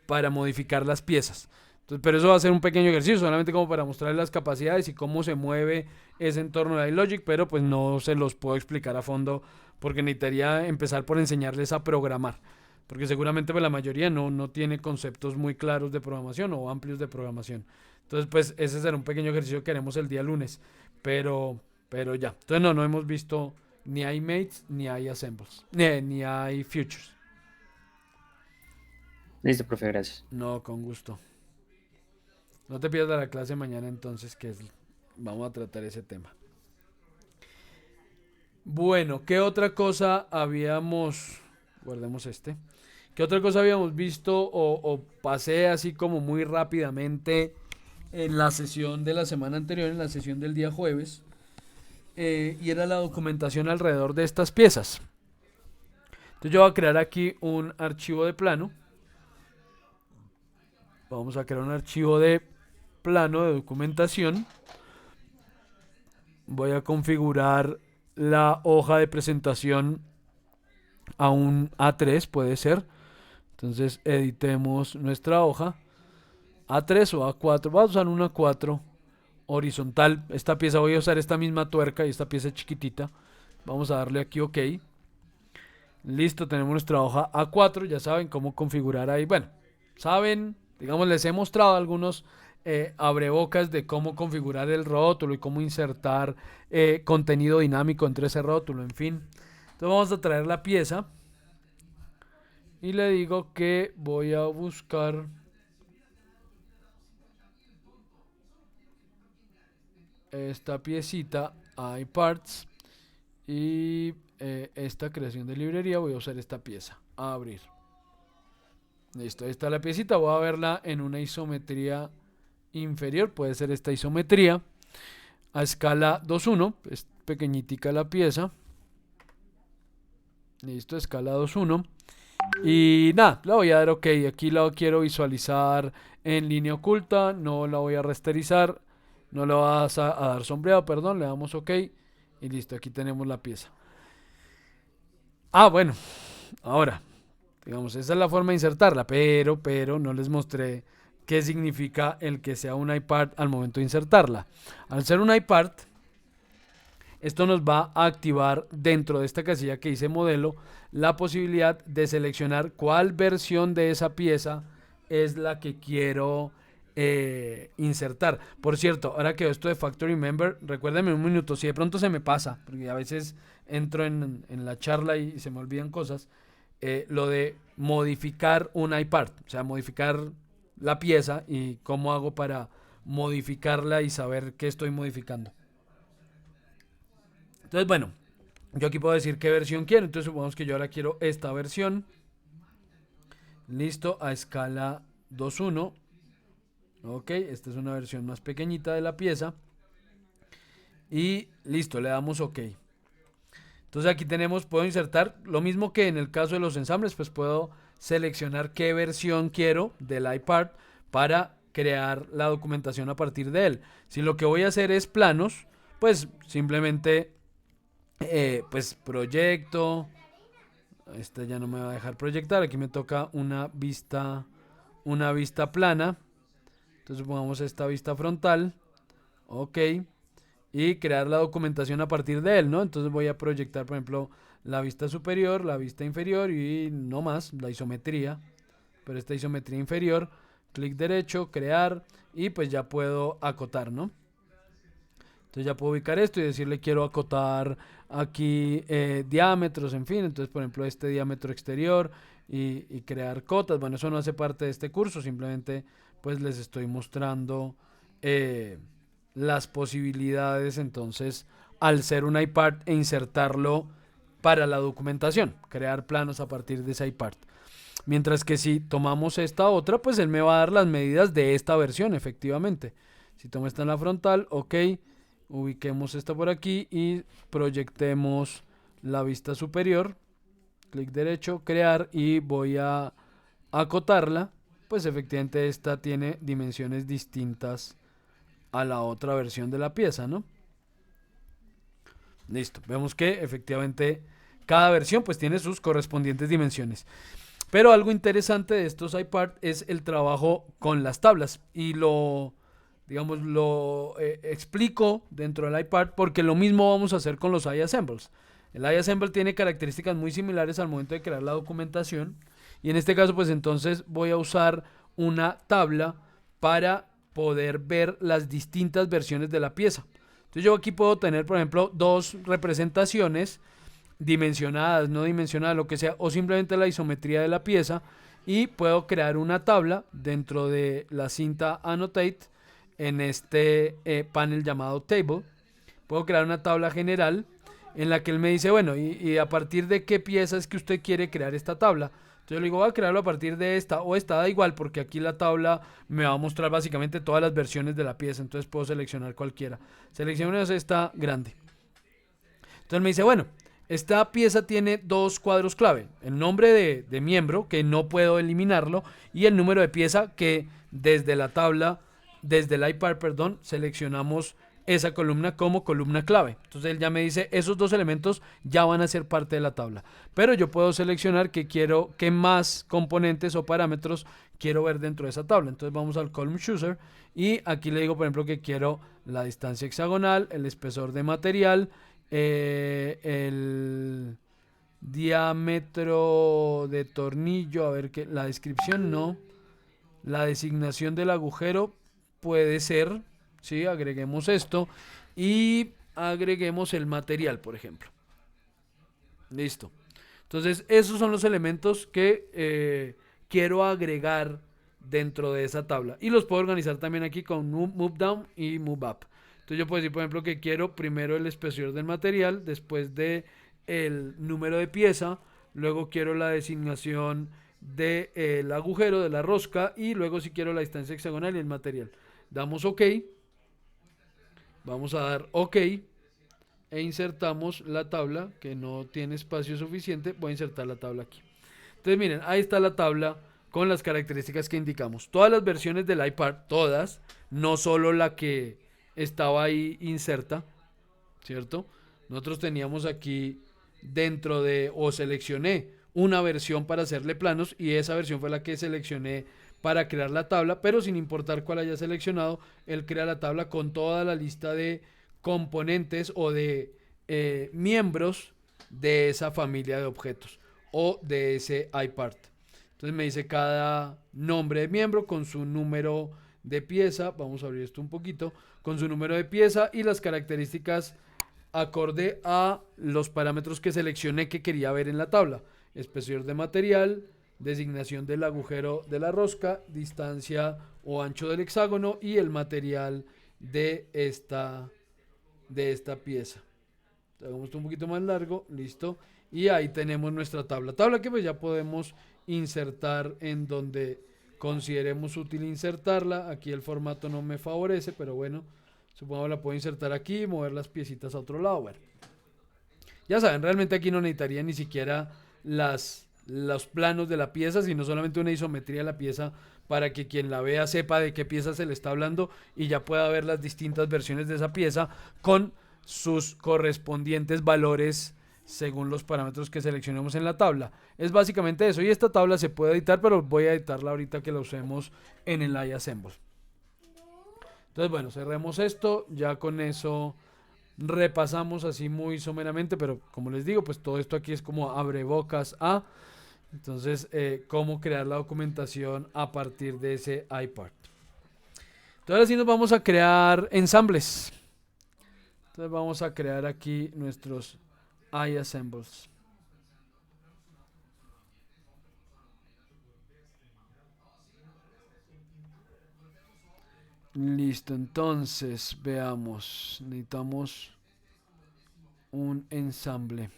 Speaker 1: para modificar las piezas. Entonces, pero eso va a ser un pequeño ejercicio, solamente como para mostrarles las capacidades y cómo se mueve ese entorno de iLogic, pero pues no se los puedo explicar a fondo porque necesitaría empezar por enseñarles a programar. Porque seguramente pues, la mayoría no tiene conceptos muy claros de programación o amplios de programación. Entonces, pues ese será un pequeño ejercicio que haremos el día lunes. Pero ya. Entonces, no hemos visto ni iMates ni iAssembles. Ni iFutures.
Speaker 3: Listo, profe, gracias.
Speaker 1: No, con gusto. No te pierdas la clase mañana entonces, vamos a tratar ese tema. Bueno, ¿qué otra cosa habíamos... Guardemos este. ¿Qué otra cosa habíamos visto o pasé así como muy rápidamente en la sesión de la semana anterior, en la sesión del día jueves? Y era la documentación alrededor de estas piezas. Entonces yo voy a crear aquí un archivo de plano. Vamos a crear un archivo de plano de documentación. Voy a configurar la hoja de presentación a un A3, puede ser. Entonces editemos nuestra hoja. A3 o A4. Vamos a usar una A4 horizontal. Esta pieza voy a usar esta misma tuerca y esta pieza chiquitita. Vamos a darle aquí OK. Listo, tenemos nuestra hoja A4. Ya saben cómo configurar ahí. Bueno, saben, digamos, les he mostrado algunos abrebocas de cómo configurar el rótulo y cómo insertar contenido dinámico entre ese rótulo, en fin. Entonces vamos a traer la pieza y le digo que voy a buscar esta piecita iParts y esta creación de librería. Voy a usar esta pieza, a abrir. Listo, ahí está la piecita. Voy a verla en una isometría inferior, puede ser esta isometría a escala 2:1, pequeñitica la pieza. Listo, escala 2.1. Y nada, le voy a dar OK. Aquí la quiero visualizar en línea oculta. No la voy a rasterizar. No le vas a dar sombreado, perdón. Le damos OK. Y listo, aquí tenemos la pieza. Bueno, ahora, digamos, esa es la forma de insertarla. Pero no les mostré qué significa el que sea un iPart al momento de insertarla. Al ser un iPart, esto nos va a activar dentro de esta casilla que dice modelo la posibilidad de seleccionar cuál versión de esa pieza es la que quiero insertar. Por cierto, ahora que esto de Factory Member, recuérdenme un minuto, si de pronto se me pasa, porque a veces entro en la charla y se me olvidan cosas, lo de modificar un iPart, o sea, modificar la pieza y cómo hago para modificarla y saber qué estoy modificando. Entonces, bueno, yo aquí puedo decir qué versión quiero. Entonces, supongamos que yo ahora quiero esta versión. Listo, a escala 2.1. Ok, esta es una versión más pequeñita de la pieza. Y listo, le damos OK. Entonces aquí tenemos, puedo insertar lo mismo que en el caso de los ensambles, pues puedo seleccionar qué versión quiero del iPart para crear la documentación a partir de él. Si lo que voy a hacer es planos, pues simplemente pues proyecto. Este ya no me va a dejar proyectar. Aquí me toca una vista plana. Entonces pongamos esta vista frontal. OK. Y crear la documentación a partir de él, ¿no? Entonces voy a proyectar, por ejemplo, la vista superior, la vista inferior y no más, la isometría. Pero esta isometría inferior, clic derecho, crear y pues ya puedo acotar, ¿no? Entonces ya puedo ubicar esto y decirle quiero acotar aquí diámetros, en fin. Entonces, por ejemplo, este diámetro exterior y crear cotas. Bueno, eso no hace parte de este curso, simplemente pues les estoy mostrando las posibilidades, entonces, al ser un iPart e insertarlo para la documentación, crear planos a partir de ese iPart. Mientras que si tomamos esta otra, pues él me va a dar las medidas de esta versión, efectivamente. Si tomo esta en la frontal, OK, ubiquemos esta por aquí y proyectemos la vista superior, clic derecho, crear y voy a acotarla, pues efectivamente esta tiene dimensiones distintas a la otra versión de la pieza, ¿no? Listo, vemos que efectivamente cada versión pues tiene sus correspondientes dimensiones. Pero algo interesante de estos iPart es el trabajo con las tablas y lo explico dentro del iPart porque lo mismo vamos a hacer con los iAssembles. El iAssemble tiene características muy similares al momento de crear la documentación y en este caso pues entonces voy a usar una tabla para poder ver las distintas versiones de la pieza. Entonces yo aquí puedo tener, por ejemplo, dos representaciones dimensionadas, no dimensionadas, lo que sea, o simplemente la isometría de la pieza y puedo crear una tabla dentro de la cinta Annotate en este panel llamado Table. Puedo crear una tabla general en la que él me dice, bueno, y a partir de qué pieza es que usted quiere crear esta tabla. Entonces yo le digo, voy a crearlo a partir de esta o esta, da igual, porque aquí la tabla me va a mostrar básicamente todas las versiones de la pieza, entonces puedo seleccionar cualquiera. Selecciono esta grande. Entonces me dice, bueno, esta pieza tiene dos cuadros clave, el nombre de miembro, que no puedo eliminarlo, y el número de pieza que desde la tabla, desde el iPart, perdón, seleccionamos esa columna como columna clave. Entonces él ya me dice, esos dos elementos ya van a ser parte de la tabla. Pero yo puedo seleccionar que quiero, qué más componentes o parámetros quiero ver dentro de esa tabla. Entonces vamos al Column Chooser y aquí le digo, por ejemplo, que quiero la distancia hexagonal, el espesor de material, el diámetro de tornillo, a ver que la descripción no, la designación del agujero puede ser, ¿sí? Agreguemos esto y agreguemos el material, por ejemplo. Listo. Entonces, esos son los elementos que quiero agregar dentro de esa tabla. Y los puedo organizar también aquí con Move Down y Move Up. Entonces, yo puedo decir, por ejemplo, que quiero primero el espesor del material, después de el número de pieza, luego quiero la designación del agujero, de la rosca, y luego si quiero la distancia hexagonal y el material. Damos OK. Vamos a dar OK. e insertamos la tabla que no tiene espacio suficiente. Voy a insertar la tabla aquí. Entonces miren, ahí está la tabla con las características que indicamos. Todas las versiones del iPad, todas, no solo la que estaba ahí inserta, ¿cierto? Nosotros teníamos aquí dentro de, o seleccioné una versión para hacerle planos y esa versión fue la que seleccioné para crear la tabla, pero sin importar cuál haya seleccionado, él crea la tabla con toda la lista de componentes o de miembros de esa familia de objetos o de ese iPad. Entonces me dice cada nombre de miembro con su número de pieza. Vamos a abrir esto un poquito. Con su número de pieza y las características acorde a los parámetros que seleccioné que quería ver en la tabla. Espesor de material, designación del agujero de la rosca, distancia o ancho del hexágono y el material de esta pieza. Hagamos esto un poquito más largo, listo. Y ahí tenemos nuestra tabla. Tabla que pues ya podemos insertar en donde consideremos útil insertarla. Aquí el formato no me favorece, pero bueno, supongo que la puedo insertar aquí y mover las piecitas a otro lado. Bueno, ya saben, realmente aquí no necesitaría ni siquiera los planos de la pieza, sino solamente una isometría de la pieza para que quien la vea sepa de qué pieza se le está hablando y ya pueda ver las distintas versiones de esa pieza con sus correspondientes valores según los parámetros que seleccionemos en la tabla. Es básicamente eso, y esta tabla se puede editar, pero voy a editarla ahorita que la usemos en el iAssemble. Entonces bueno, cerremos esto, ya con eso repasamos así muy someramente, pero como les digo, pues todo esto aquí es como abrebocas a, entonces cómo crear la documentación a partir de ese iPad. Entonces así nos vamos a crear ensambles. Entonces vamos a crear aquí nuestros iAssembles. Listo, entonces veamos, necesitamos un ensamble.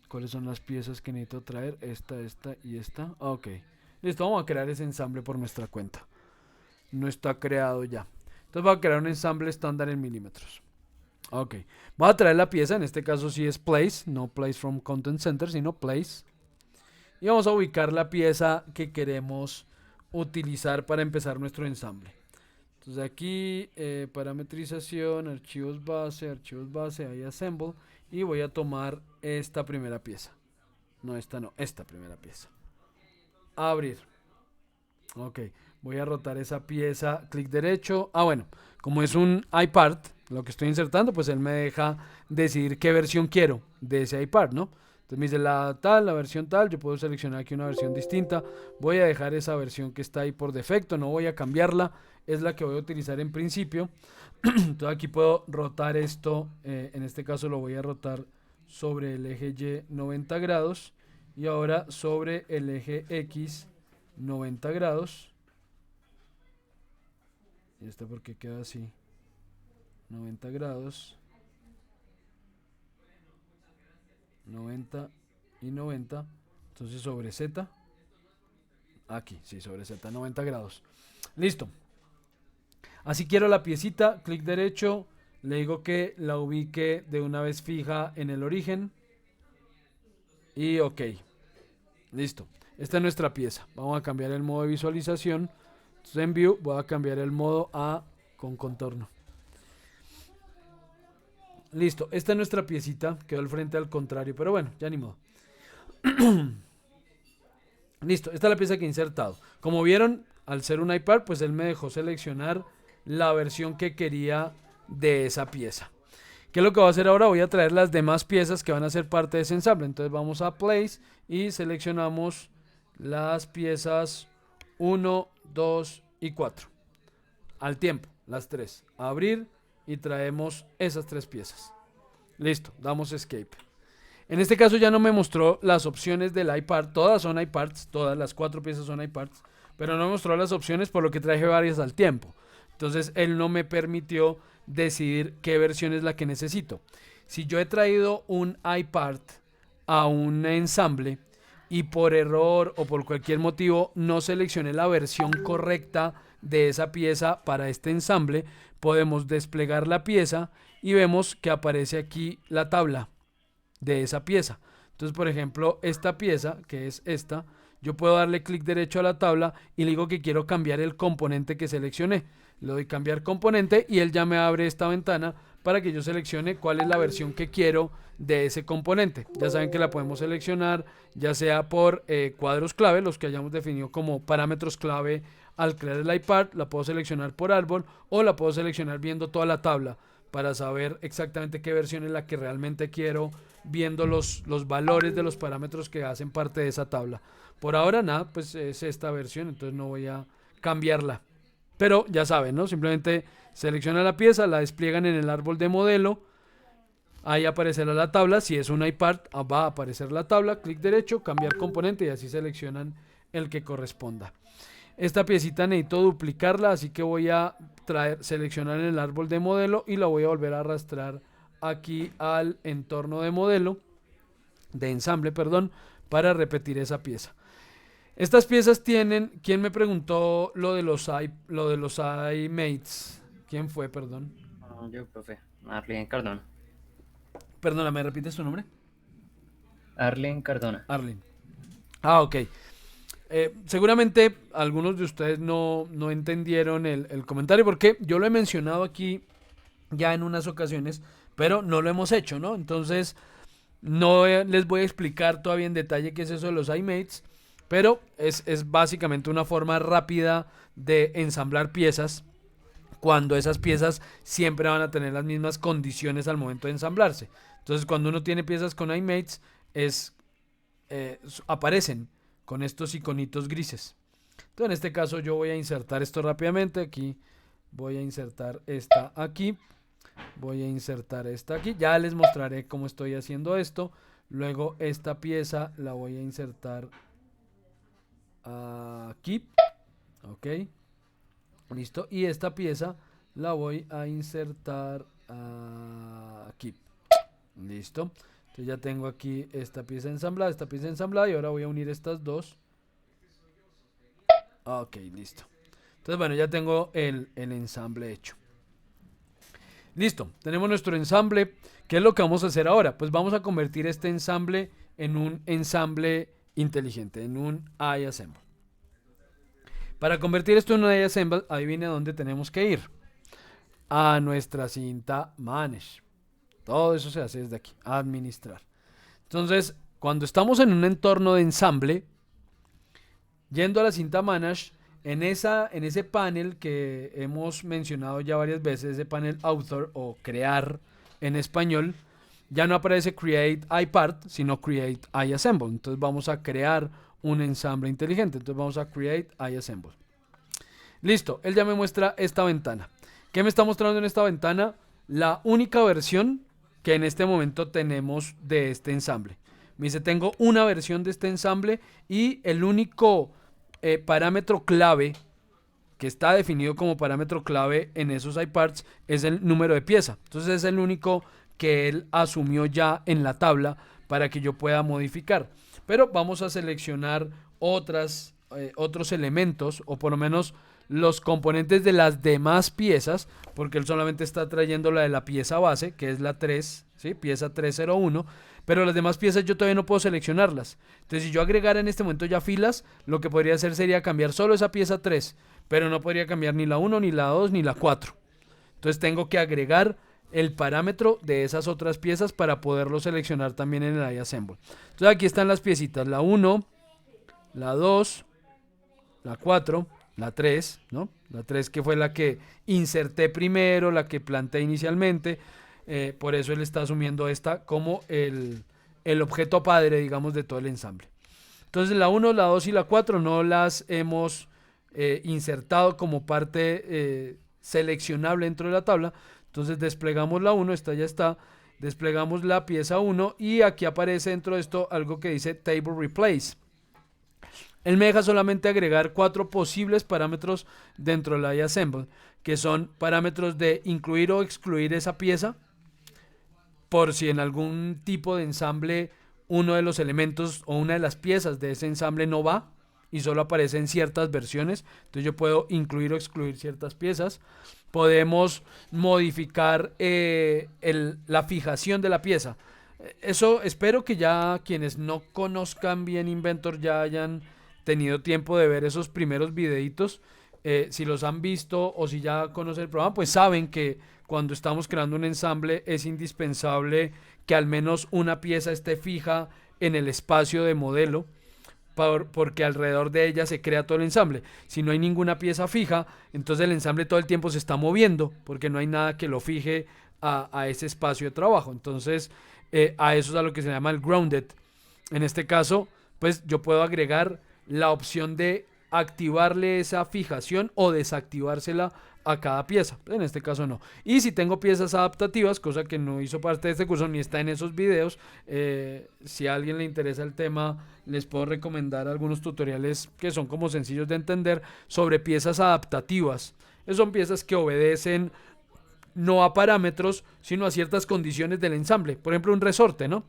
Speaker 1: ¿Cuáles son las piezas que necesito traer? Esta y esta. Ok, listo, vamos a crear ese ensamble por nuestra cuenta. No está creado ya. Entonces voy a crear un ensamble estándar en milímetros. Ok, voy a traer la pieza, en este caso sí es place, no place from content center, sino place. Y vamos a ubicar la pieza que queremos utilizar para empezar nuestro ensamble. Entonces aquí parametrización, archivos base, iAssemble, y voy a tomar esta primera pieza. No, esta no, esta primera pieza. Abrir. Ok, voy a rotar esa pieza, clic derecho. Bueno, como es un iPad, lo que estoy insertando, pues él me deja decidir qué versión quiero de ese iPad, ¿no? Entonces me dice la versión tal, yo puedo seleccionar aquí una versión distinta. Voy a dejar esa versión que está ahí por defecto, no voy a cambiarla, es la que voy a utilizar en principio. Entonces aquí puedo rotar esto, en este caso lo voy a rotar sobre el eje Y 90 grados y ahora sobre el eje X 90 grados. ¿Y esto por qué queda así? 90 grados. 90 y 90. Entonces sobre Z. Aquí, sí, sobre Z, 90 grados. Listo. Así quiero la piecita, clic derecho. Le digo que la ubique de una vez fija en el origen. Y ok. Listo. Esta es nuestra pieza. Vamos a cambiar el modo de visualización. Entonces en View voy a cambiar el modo a con contorno. Listo. Esta es nuestra piecita. Quedó el frente al contrario. Pero bueno, ya ni modo. Listo. Esta es la pieza que he insertado. Como vieron, al ser un iPad, pues él me dejó seleccionar la versión que quería de esa pieza. ¿Qué es lo que voy a hacer ahora? Voy a traer las demás piezas que van a ser parte de ese ensamble. Entonces vamos a Place y seleccionamos las piezas 1, 2 y 4. Al tiempo, las 3. Abrir y traemos esas 3 piezas. Listo, damos Escape. En este caso ya no me mostró las opciones del iPad. Todas son iPads, todas las 4 piezas son iPads. Pero no me mostró las opciones por lo que traje varias al tiempo. Entonces él no me permitió decidir qué versión es la que necesito. Si yo he traído un iPad a un ensamble y por error o por cualquier motivo no seleccioné la versión correcta de esa pieza para este ensamble, podemos desplegar la pieza y vemos que aparece aquí la tabla de esa pieza. Entonces, por ejemplo, esta pieza, que es esta, yo puedo darle clic derecho a la tabla y le digo que quiero cambiar el componente que seleccioné. Le doy cambiar componente y él ya me abre esta ventana para que yo seleccione cuál es la versión que quiero de ese componente. Ya saben que la podemos seleccionar ya sea por cuadros clave, los que hayamos definido como parámetros clave al crear el iPad, la puedo seleccionar por árbol o la puedo seleccionar viendo toda la tabla para saber exactamente qué versión es la que realmente quiero, viendo los valores de los parámetros que hacen parte de esa tabla. Por ahora nada, pues es esta versión, entonces no voy a cambiarla. Pero ya saben, ¿no? Simplemente selecciona la pieza, la despliegan en el árbol de modelo, ahí aparecerá la tabla. Si es un iPad, va a aparecer la tabla, clic derecho, cambiar componente y así seleccionan el que corresponda. Esta piecita necesito duplicarla, así que voy a seleccionar en el árbol de modelo y la voy a volver a arrastrar aquí al entorno de modelo, de ensamble, perdón, para repetir esa pieza. Estas piezas tienen, ¿quién me preguntó lo de los iMates? ¿Quién fue, perdón?
Speaker 3: Yo, profe, Arlen Cardona.
Speaker 1: Perdona, ¿me repites tu nombre?
Speaker 3: Arlen Cardona.
Speaker 1: Arlen. Ah, ok. Seguramente algunos de ustedes no entendieron el comentario porque yo lo he mencionado aquí ya en unas ocasiones, pero no lo hemos hecho, ¿no? Entonces, no les voy a explicar todavía en detalle qué es eso de los iMates, pero es básicamente una forma rápida de ensamblar piezas cuando esas piezas siempre van a tener las mismas condiciones al momento de ensamblarse. Entonces, cuando uno tiene piezas con iMates, aparecen con estos iconitos grises. Entonces, en este caso yo voy a insertar esto rápidamente. Aquí voy a insertar esta aquí. Voy a insertar esta aquí. Ya les mostraré cómo estoy haciendo esto. Luego esta pieza la voy a insertar aquí. Ok. Listo. Y esta pieza la voy a insertar aquí. Listo. Entonces ya tengo aquí esta pieza ensamblada y ahora voy a unir estas dos. Ok, listo. Entonces bueno, ya tengo el ensamble hecho. Listo, tenemos nuestro ensamble. ¿Qué es lo que vamos a hacer ahora? Pues vamos a convertir este ensamble en un ensamble inteligente, en un iAssemble. Para convertir esto en un iAssemble, adivine a dónde tenemos que ir. A nuestra cinta Manage. Todo eso se hace desde aquí, administrar. Entonces, cuando estamos en un entorno de ensamble, yendo a la cinta Manage, en ese panel que hemos mencionado ya varias veces, ese panel Author o Crear en español, ya no aparece Create iPart, sino Create iAssemble. Entonces vamos a crear un ensamble inteligente. Entonces vamos a Create iAssemble. Listo, él ya me muestra esta ventana. ¿Qué me está mostrando en esta ventana? La única versión que en este momento tenemos de este ensamble. Me dice, tengo una versión de este ensamble y el único parámetro clave que está definido como parámetro clave en esos iParts es el número de pieza. Entonces es el único que él asumió ya en la tabla para que yo pueda modificar. Pero vamos a seleccionar otros elementos, o por lo menos los componentes de las demás piezas, porque él solamente está trayendo la de la pieza base, que es la 3, ¿sí? Pieza 301, pero las demás piezas yo todavía no puedo seleccionarlas. Entonces, si yo agregara en este momento ya filas, lo que podría hacer sería cambiar solo esa pieza 3, pero no podría cambiar ni la 1, ni la 2, ni la 4. Entonces, tengo que agregar el parámetro de esas otras piezas para poderlo seleccionar también en el iAssemble. Entonces, aquí están las piecitas, la 1, la 2, la 4, la 3, ¿no? La 3 que fue la que inserté primero, la que planté inicialmente. Por eso él está asumiendo esta como el objeto padre, digamos, de todo el ensamble. Entonces la 1, la 2 y la 4 no las hemos insertado como parte seleccionable dentro de la tabla. Entonces desplegamos la 1, esta ya está. Desplegamos la pieza 1 y aquí aparece dentro de esto algo que dice Table Replace. Él me deja solamente agregar 4 posibles parámetros dentro de la iAssemble, que son parámetros de incluir o excluir esa pieza, por si en algún tipo de ensamble uno de los elementos o una de las piezas de ese ensamble no va, y solo aparece en ciertas versiones. Entonces yo puedo incluir o excluir ciertas piezas. Podemos modificar la fijación de la pieza. Eso espero que ya quienes no conozcan bien Inventor ya hayan tenido tiempo de ver esos primeros videitos. Si los han visto o si ya conocen el programa, pues saben que cuando estamos creando un ensamble es indispensable que al menos una pieza esté fija en el espacio de modelo, porque alrededor de ella se crea todo el ensamble. Si no hay ninguna pieza fija, entonces el ensamble todo el tiempo se está moviendo, porque no hay nada que lo fije a ese espacio de trabajo. Entonces, a eso es a lo que se llama el grounded. En este caso, pues yo puedo agregar la opción de activarle esa fijación o desactivársela a cada pieza. En este caso no. Y si tengo piezas adaptativas, cosa que no hizo parte de este curso ni está en esos videos, si a alguien le interesa el tema, les puedo recomendar algunos tutoriales que son como sencillos de entender sobre piezas adaptativas. Son piezas que obedecen no a parámetros, sino a ciertas condiciones del ensamble. Por ejemplo, un resorte, ¿no?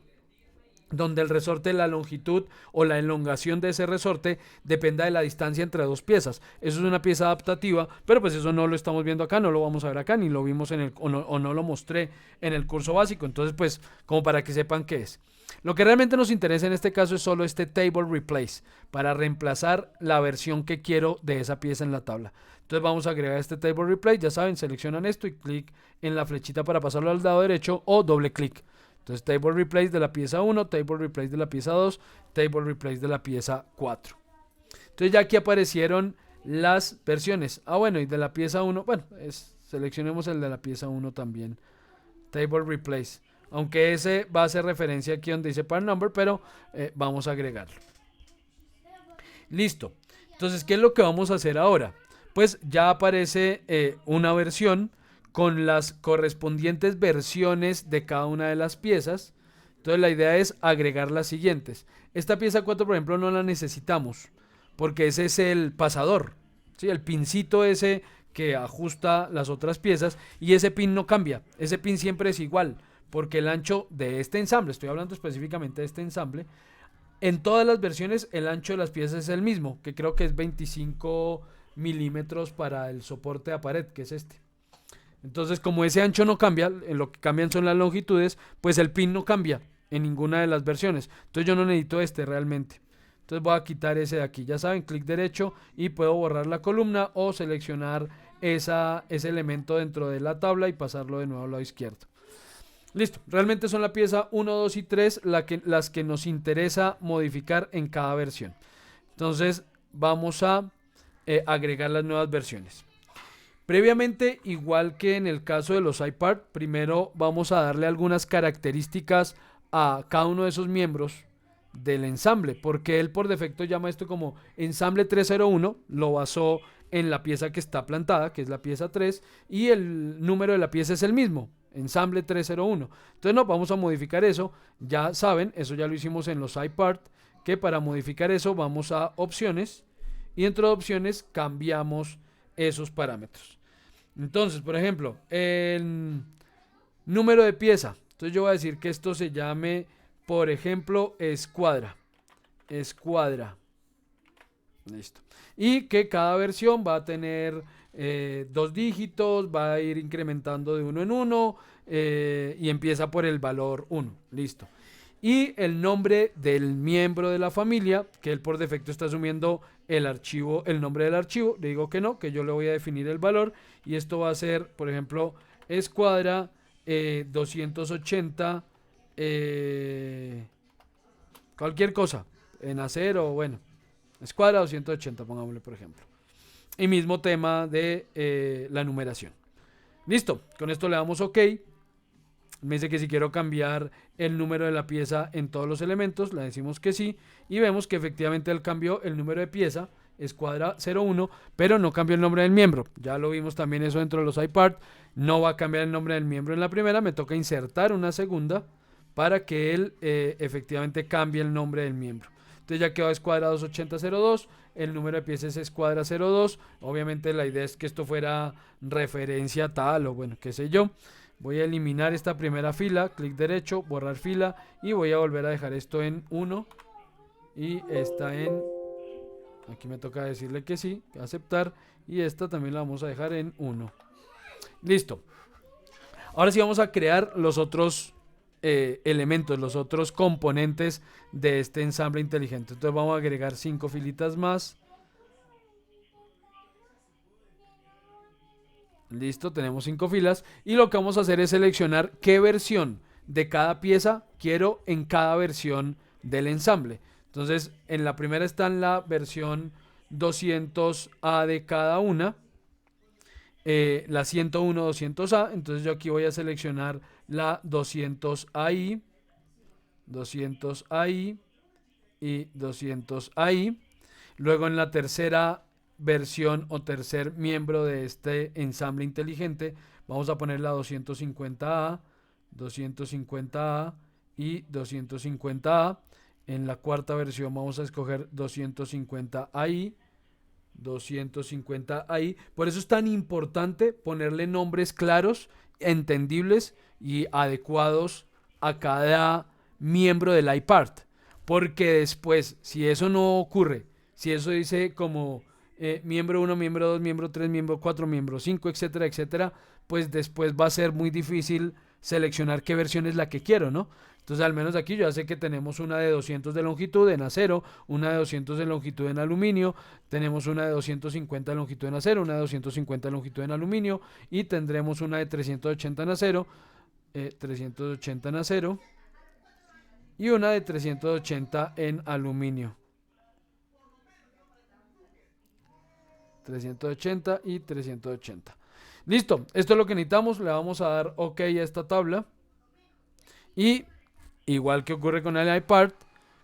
Speaker 1: Donde el resorte, la longitud o la elongación de ese resorte dependa de la distancia entre dos piezas. Eso es una pieza adaptativa, pero pues eso no lo estamos viendo acá, no lo vamos a ver acá, ni lo vimos o no lo mostré en el curso básico. Entonces, pues, como para que sepan qué es. Lo que realmente nos interesa en este caso es solo este table replace, para reemplazar la versión que quiero de esa pieza en la tabla. Entonces vamos a agregar este table replace, ya saben, seleccionan esto y clic en la flechita para pasarlo al lado derecho o doble clic. Entonces, table replace de la pieza 1, table replace de la pieza 2, table replace de la pieza 4. Entonces, ya aquí aparecieron las versiones. Bueno, y de la pieza 1, bueno, seleccionemos el de la pieza 1 también. Table replace. Aunque ese va a hacer referencia aquí donde dice part number, pero vamos a agregarlo. Listo. Entonces, ¿qué es lo que vamos a hacer ahora? Pues ya aparece una versión con las correspondientes versiones de cada una de las piezas. Entonces la idea es agregar las siguientes. Esta pieza 4, por ejemplo, no la necesitamos, porque ese es el pasador, ¿sí? El pincito ese que ajusta las otras piezas, y ese pin no cambia, ese pin siempre es igual, porque el ancho de este ensamble, estoy hablando específicamente de este ensamble, en todas las versiones el ancho de las piezas es el mismo, que creo que es 25 milímetros para el soporte a pared, que es este. Entonces, como ese ancho no cambia, en lo que cambian son las longitudes, pues el pin no cambia en ninguna de las versiones. Entonces yo no necesito este realmente. Entonces voy a quitar ese de aquí. Ya saben, clic derecho y puedo borrar la columna o seleccionar ese elemento dentro de la tabla y pasarlo de nuevo al lado izquierdo. Listo. Realmente son la pieza 1, 2 y 3 las que nos interesa modificar en cada versión. Entonces vamos a agregar las nuevas versiones. Previamente, igual que en el caso de los iPart, primero vamos a darle algunas características a cada uno de esos miembros del ensamble, porque él por defecto llama esto como ensamble 301, lo basó en la pieza que está plantada, que es la pieza 3, y el número de la pieza es el mismo, ensamble 301. Entonces no, vamos a modificar eso, ya saben, eso ya lo hicimos en los iPart, que para modificar eso vamos a opciones, y dentro de opciones cambiamos esos parámetros. Entonces, por ejemplo, el número de pieza. Entonces yo voy a decir que esto se llame, por ejemplo, escuadra. Escuadra. Listo. Y que cada versión va a tener 2 dígitos, va a ir incrementando de 1 en 1 y empieza por el valor 1. Listo. Y el nombre del miembro de la familia, que él por defecto está asumiendo el archivo, el nombre del archivo. Le digo que no, que yo le voy a definir el valor. Y esto va a ser, por ejemplo, escuadra 280, cualquier cosa, en acero, bueno, escuadra 280, pongámosle por ejemplo. Y mismo tema de la numeración. Listo, con esto le damos OK. Me dice que si quiero cambiar el número de la pieza en todos los elementos, le decimos que sí, y vemos que efectivamente él cambió el número de pieza, escuadra 01, pero no cambió el nombre del miembro. Ya lo vimos también eso dentro de los iPart, no va a cambiar el nombre del miembro en la primera, me toca insertar una segunda para que él efectivamente cambie el nombre del miembro. Entonces ya quedó escuadra 28002, el número de pieza es escuadra 02, obviamente la idea es que esto fuera referencia tal o bueno, qué sé yo. Voy a eliminar esta primera fila, clic derecho, borrar fila y voy a volver a dejar esto en 1 y esta en... Aquí me toca decirle que sí, aceptar, y esta también la vamos a dejar en 1. Listo. Ahora sí vamos a crear los otros elementos, los otros componentes de este ensamble inteligente. Entonces vamos a agregar 5 filitas más. Listo, tenemos 5 filas. Y lo que vamos a hacer es seleccionar qué versión de cada pieza quiero en cada versión del ensamble. Entonces, en la primera está en la versión 200A de cada una. La 101 200A, entonces yo aquí voy a seleccionar la 200AI, 200AI y 200AI. Luego en la tercera versión o tercer miembro de este ensamble inteligente vamos a poner la 250A, 250A y 250A. En la cuarta versión vamos a escoger 250AI, 250 ahí. Por eso es tan importante ponerle nombres claros, entendibles y adecuados a cada miembro del iPart. Porque después, si eso no ocurre, si eso dice como miembro 1, miembro 2, miembro 3, miembro 4, miembro 5, etcétera, etcétera, pues después va a ser muy difícil seleccionar qué versión es la que quiero, ¿no? Entonces, al menos aquí yo ya sé que tenemos una de 200 de longitud en acero, una de 200 de longitud en aluminio, tenemos una de 250 de longitud en acero, una de 250 de longitud en aluminio y tendremos una de 380 en acero, 380 en acero y una de 380 en aluminio. 380 y 380. Listo, esto es lo que necesitamos. Le vamos a dar OK a esta tabla. Y igual que ocurre con el iPart,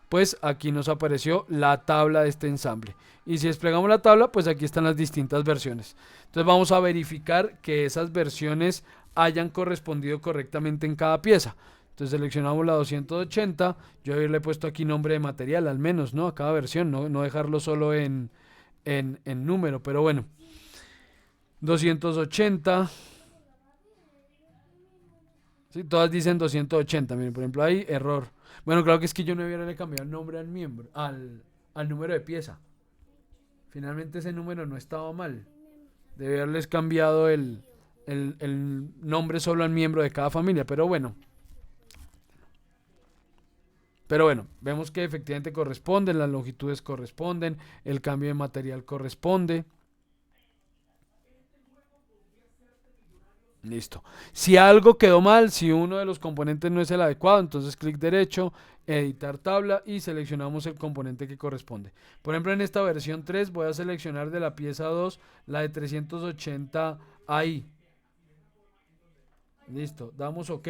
Speaker 1: pues aquí nos apareció la tabla de este ensamble. Y si desplegamos la tabla, pues aquí están las distintas versiones. Entonces vamos a verificar que esas versiones hayan correspondido correctamente en cada pieza. Entonces seleccionamos la 280. Yo le he puesto aquí nombre de material, al menos, ¿no? A cada versión, no dejarlo solo en número, pero bueno. 280. Sí, todas dicen 280. Miren, por ejemplo, hay error. Bueno, claro que es que yo no hubiera cambiado el nombre al miembro, al número de pieza. Finalmente ese número no estaba mal. Debe haberles cambiado el nombre solo al miembro de cada familia, pero bueno. Pero bueno, vemos que efectivamente corresponden, las longitudes corresponden, el cambio de material corresponde. Listo. Si algo quedó mal, si uno de los componentes no es el adecuado, entonces clic derecho, editar tabla y seleccionamos el componente que corresponde. Por ejemplo, en esta versión 3 voy a seleccionar de la pieza 2 la de 380 ahí. Listo, damos OK.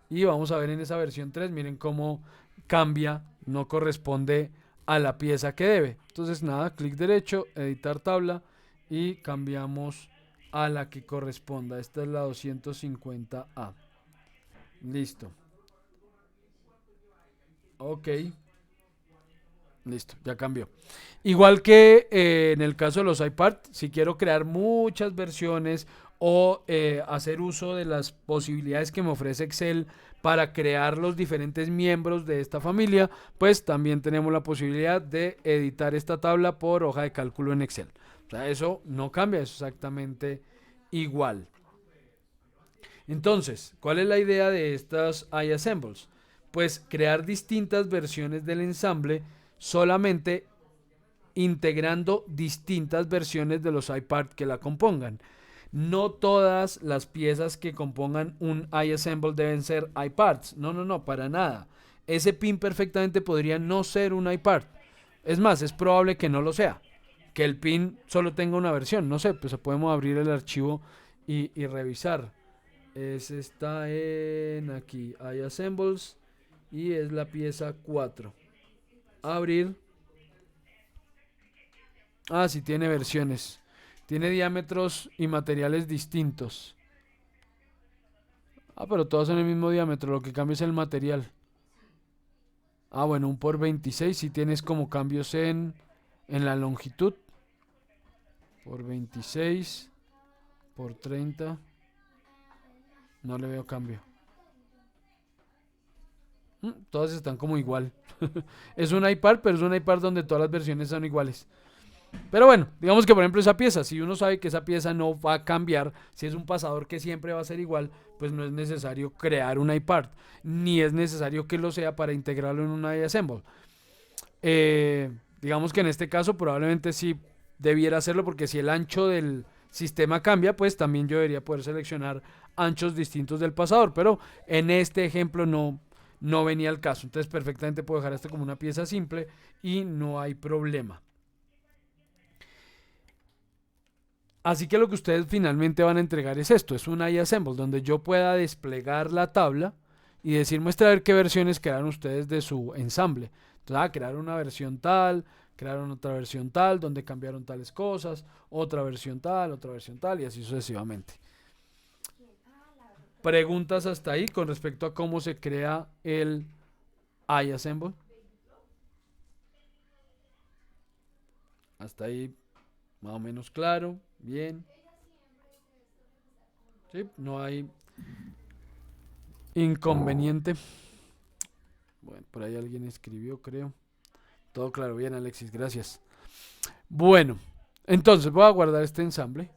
Speaker 1: Y vamos a ver en esa versión 3, miren cómo cambia, no corresponde a la pieza que debe. Entonces nada, clic derecho, editar tabla y cambiamos a la que corresponda. Esta es la 250A. Listo. OK. Listo, ya cambió. Igual que en el caso de los iPart, si quiero crear muchas versiones o hacer uso de las posibilidades que me ofrece Excel para crear los diferentes miembros de esta familia, pues también tenemos la posibilidad de editar esta tabla por hoja de cálculo en Excel. O sea, eso no cambia, es exactamente igual. Entonces, ¿cuál es la idea de estas iAssembles? Pues crear distintas versiones del ensamble solamente integrando distintas versiones de los iPart que la compongan. No todas las piezas que compongan un iAssemble deben ser iParts. No, para nada. Ese pin perfectamente podría no ser un iPart. Es más, es probable que no lo sea. Que el pin solo tenga una versión. No sé, pues podemos abrir el archivo y revisar. Está en aquí, iAssembles, y es la pieza 4. Abrir. Ah, sí, tiene versiones. Tiene diámetros y materiales distintos. Ah, pero todos son el mismo diámetro, lo que cambia es el material. Ah, bueno, un por 26 si tienes como cambios en la longitud. Por 26, por 30. No le veo cambio. Todas están como igual. Es un iPad, pero es un iPad donde todas las versiones son iguales. Pero bueno, digamos que por ejemplo esa pieza, si uno sabe que esa pieza no va a cambiar, si es un pasador que siempre va a ser igual, pues no es necesario crear un iPad, ni es necesario que lo sea para integrarlo en una iAssemble. Digamos que en este caso probablemente sí debiera hacerlo, porque si el ancho del sistema cambia, pues también yo debería poder seleccionar anchos distintos del pasador, pero en este ejemplo no venía el caso. Entonces perfectamente puedo dejar esto como una pieza simple y no hay problema. Así que lo que ustedes finalmente van a entregar es esto, es un iAssemble donde yo pueda desplegar la tabla y decir, muestra a ver qué versiones crearon ustedes de su ensamble. Entonces, crear una versión tal, crearon otra versión tal, donde cambiaron tales cosas, otra versión tal, y así sucesivamente. ¿Preguntas hasta ahí con respecto a cómo se crea el iAssemble? Hasta ahí más o menos claro, bien. Sí, no hay inconveniente. Bueno, por ahí alguien escribió, creo. Todo claro, bien, Alexis, gracias. Bueno, entonces voy a guardar este ensamble.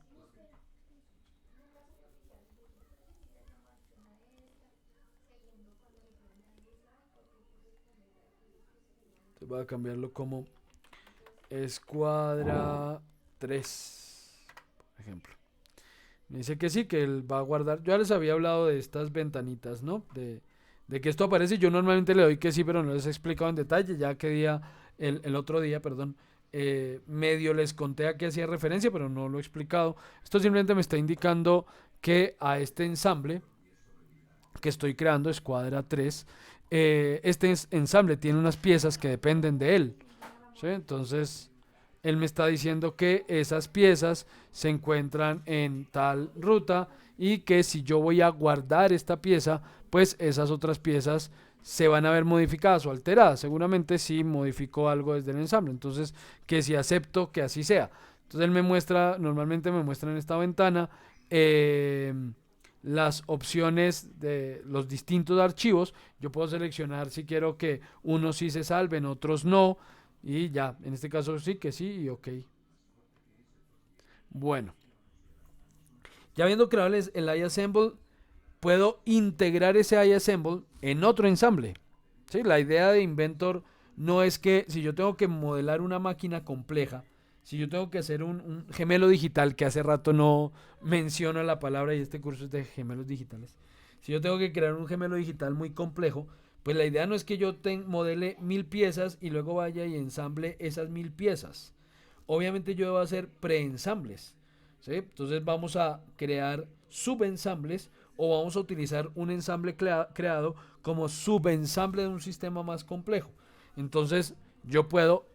Speaker 1: Entonces voy a cambiarlo como escuadra 3, por ejemplo. Me dice que sí, que él va a guardar. Yo ya les había hablado de estas ventanitas, ¿no? De que esto aparece. Yo normalmente le doy que sí, pero no les he explicado en detalle. Ya que el otro día, perdón, medio les conté a qué hacía referencia, pero no lo he explicado. Esto simplemente me está indicando que a este ensamble que estoy creando, escuadra 3, este ensamble tiene unas piezas que dependen de él. ¿Sí? Entonces, él me está diciendo que esas piezas se encuentran en tal ruta y que si yo voy a guardar esta pieza, pues esas otras piezas se van a ver modificadas o alteradas. Seguramente si modificó algo desde el ensamble. Entonces, que si acepto que así sea. Entonces, él me muestra, normalmente me muestra en esta ventana las opciones de los distintos archivos. Yo puedo seleccionar si quiero que unos sí se salven, otros no. Y ya, en este caso sí que sí y ok. Bueno, ya habiendo creado el iAssemble, puedo integrar ese iAssemble en otro ensamble. ¿Sí? La idea de Inventor no es que si yo tengo que modelar una máquina compleja, si yo tengo que hacer un gemelo digital, que hace rato no menciono la palabra y este curso es de gemelos digitales. Si yo tengo que crear un gemelo digital muy complejo, pues la idea no es que yo modele 1000 piezas y luego vaya y ensamble esas 1000 piezas. Obviamente yo debo hacer preensambles. ¿Sí? Entonces vamos a crear subensambles o vamos a utilizar un ensamble creado como subensamble de un sistema más complejo. Entonces yo puedo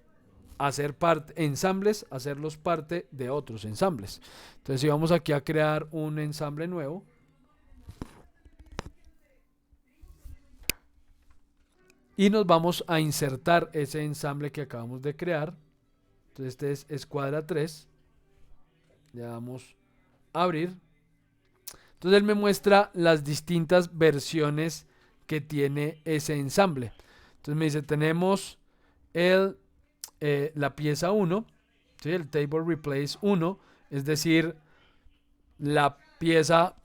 Speaker 1: hacer ensambles, hacerlos parte de otros ensambles. Entonces si vamos aquí a crear un ensamble nuevo, y nos vamos a insertar ese ensamble que acabamos de crear. Entonces este es escuadra 3. Le damos a abrir. Entonces él me muestra las distintas versiones que tiene ese ensamble. Entonces me dice, tenemos la pieza 1, ¿sí? El Table Replace 1, es decir, la pieza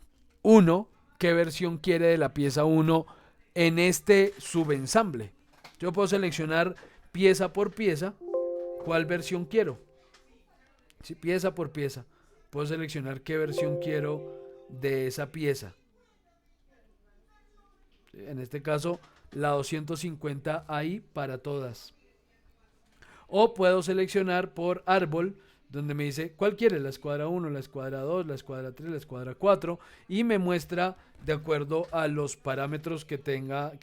Speaker 1: 1, qué versión quiere de la pieza 1 en este subensamble. Yo puedo seleccionar pieza por pieza cuál versión quiero. ¿Sí? Pieza por pieza. Puedo seleccionar qué versión quiero de esa pieza. En este caso, la 250i para todas. O puedo seleccionar por árbol, donde me dice cuál quiere, la escuadra 1, la escuadra 2, la escuadra 3, la escuadra 4, y me muestra de acuerdo a los parámetros que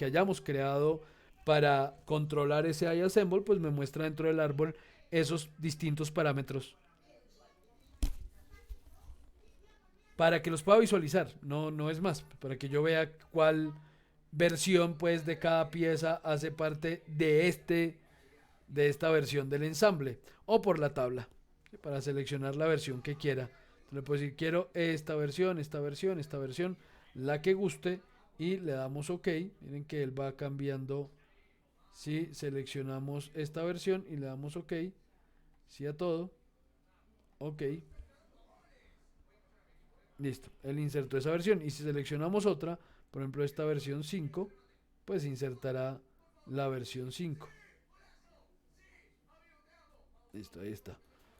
Speaker 1: hayamos creado para controlar ese iAssemble, pues me muestra dentro del árbol esos distintos parámetros para que los pueda visualizar, no es más, para que yo vea cuál versión pues de cada pieza hace parte de esta versión del ensamble, o por la tabla, para seleccionar la versión que quiera. Entonces le puedo decir quiero esta versión, la que guste, y le damos OK. Miren que él va cambiando si seleccionamos esta versión y le damos OK, sí a todo, OK, listo, él insertó esa versión. Y si seleccionamos otra, por ejemplo esta versión 5, pues insertará la versión 5. Listo, ahí está.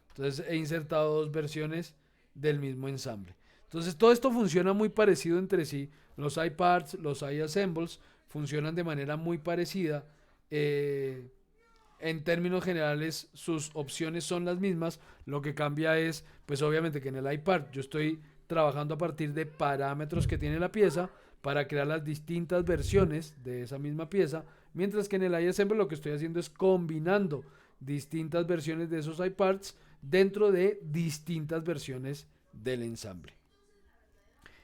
Speaker 1: Entonces he insertado dos versiones del mismo ensamble. Entonces todo esto funciona muy parecido entre sí. Los iParts, los iAssembles funcionan de manera muy parecida. En términos generales sus opciones son las mismas. Lo que cambia es, pues obviamente que en el iPart yo estoy trabajando a partir de parámetros que tiene la pieza para crear las distintas versiones de esa misma pieza, mientras que en el iAssemble lo que estoy haciendo es combinando distintas versiones de esos iParts dentro de distintas versiones del ensamble.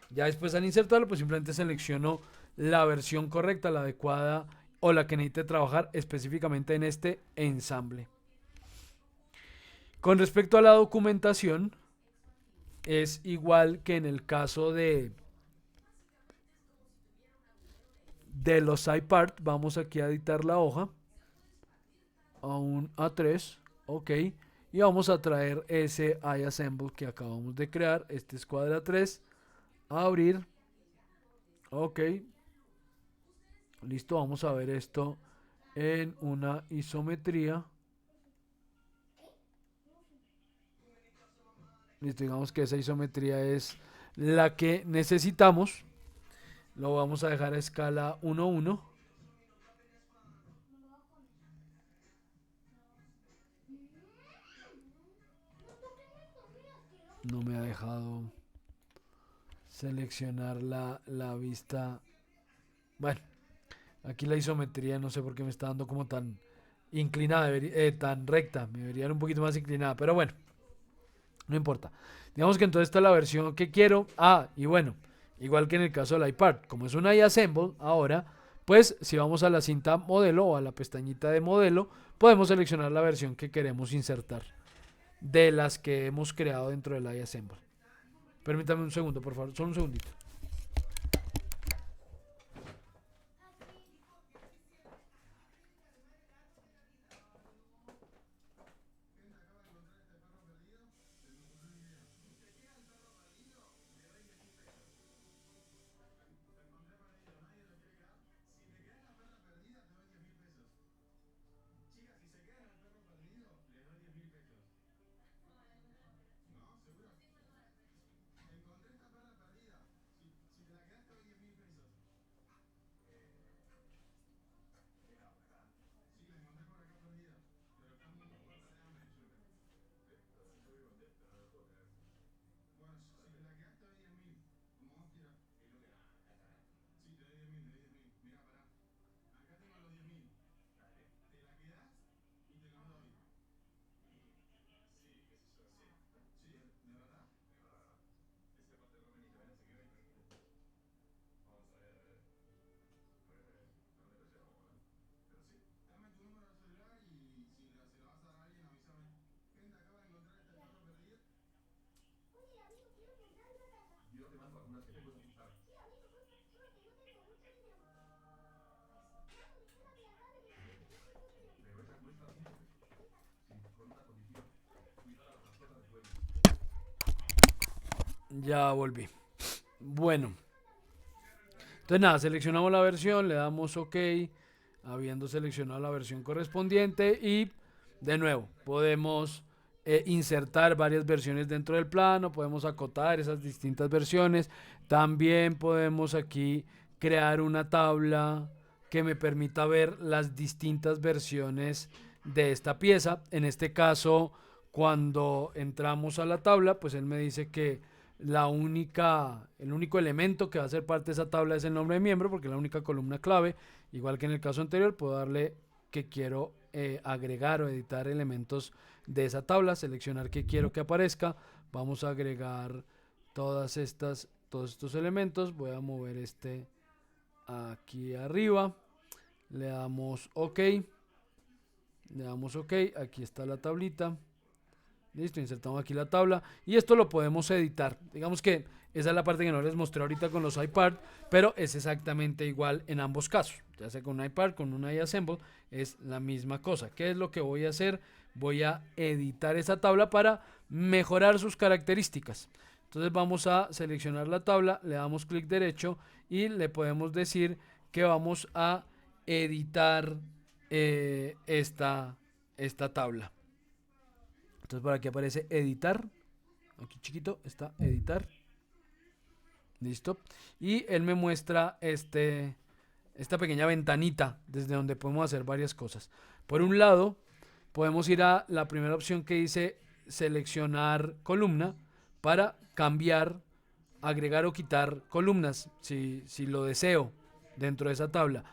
Speaker 1: Ya después al insertarlo, pues simplemente selecciono la versión correcta, la adecuada o la que necesite trabajar específicamente en este ensamble. Con respecto a la documentación, es igual que en el caso de los iPart. Vamos aquí a editar la hoja a un A3, ok, y vamos a traer ese iAssemble que acabamos de crear. Este es cuadra 3, a abrir, ok, listo. Vamos a ver esto en una isometría. Listo, digamos que esa isometría es la que necesitamos. Lo vamos a dejar a escala 1:1. No me ha dejado seleccionar la vista. Bueno, aquí la isometría no sé por qué me está dando como tan inclinada, tan recta. Me debería dar un poquito más inclinada, pero bueno, no importa. Digamos que entonces esta es la versión que quiero. Ah, y bueno, igual que en el caso del iPad, como es una iAssemble ahora, pues si vamos a la cinta modelo o a la pestañita de modelo, podemos seleccionar la versión que queremos insertar de las que hemos creado dentro del iAssemble. Permítame un segundo, por favor, solo un segundito. Ya volví. Bueno, entonces nada, seleccionamos la versión, le damos OK, habiendo seleccionado la versión correspondiente, y de nuevo podemos insertar varias versiones dentro del plano, podemos acotar esas distintas versiones. También podemos aquí crear una tabla que me permita ver las distintas versiones de esta pieza. En este caso, cuando entramos a la tabla, pues él me dice que el único elemento que va a ser parte de esa tabla es el nombre de miembro, porque es la única columna clave. Igual que en el caso anterior, puedo darle que quiero agregar o editar elementos de esa tabla, seleccionar que quiero que aparezca. Vamos a agregar todos estos elementos. Voy a mover este aquí arriba. Le damos OK. Le damos OK. Aquí está la tablita. Listo, insertamos aquí la tabla y esto lo podemos editar. Digamos que esa es la parte que no les mostré ahorita con los iPad, pero es exactamente igual en ambos casos. Ya sea con un iPad, con un iAssemble, es la misma cosa. ¿Qué es lo que voy a hacer? Voy a editar esa tabla para mejorar sus características. Entonces vamos a seleccionar la tabla, le damos clic derecho y le podemos decir que vamos a editar esta tabla. Entonces por aquí aparece editar. Aquí chiquito está editar. Listo. Y él me muestra esta pequeña ventanita desde donde podemos hacer varias cosas. Por un lado, podemos ir a la primera opción que dice seleccionar columna para cambiar, agregar o quitar columnas si lo deseo dentro de esa tabla.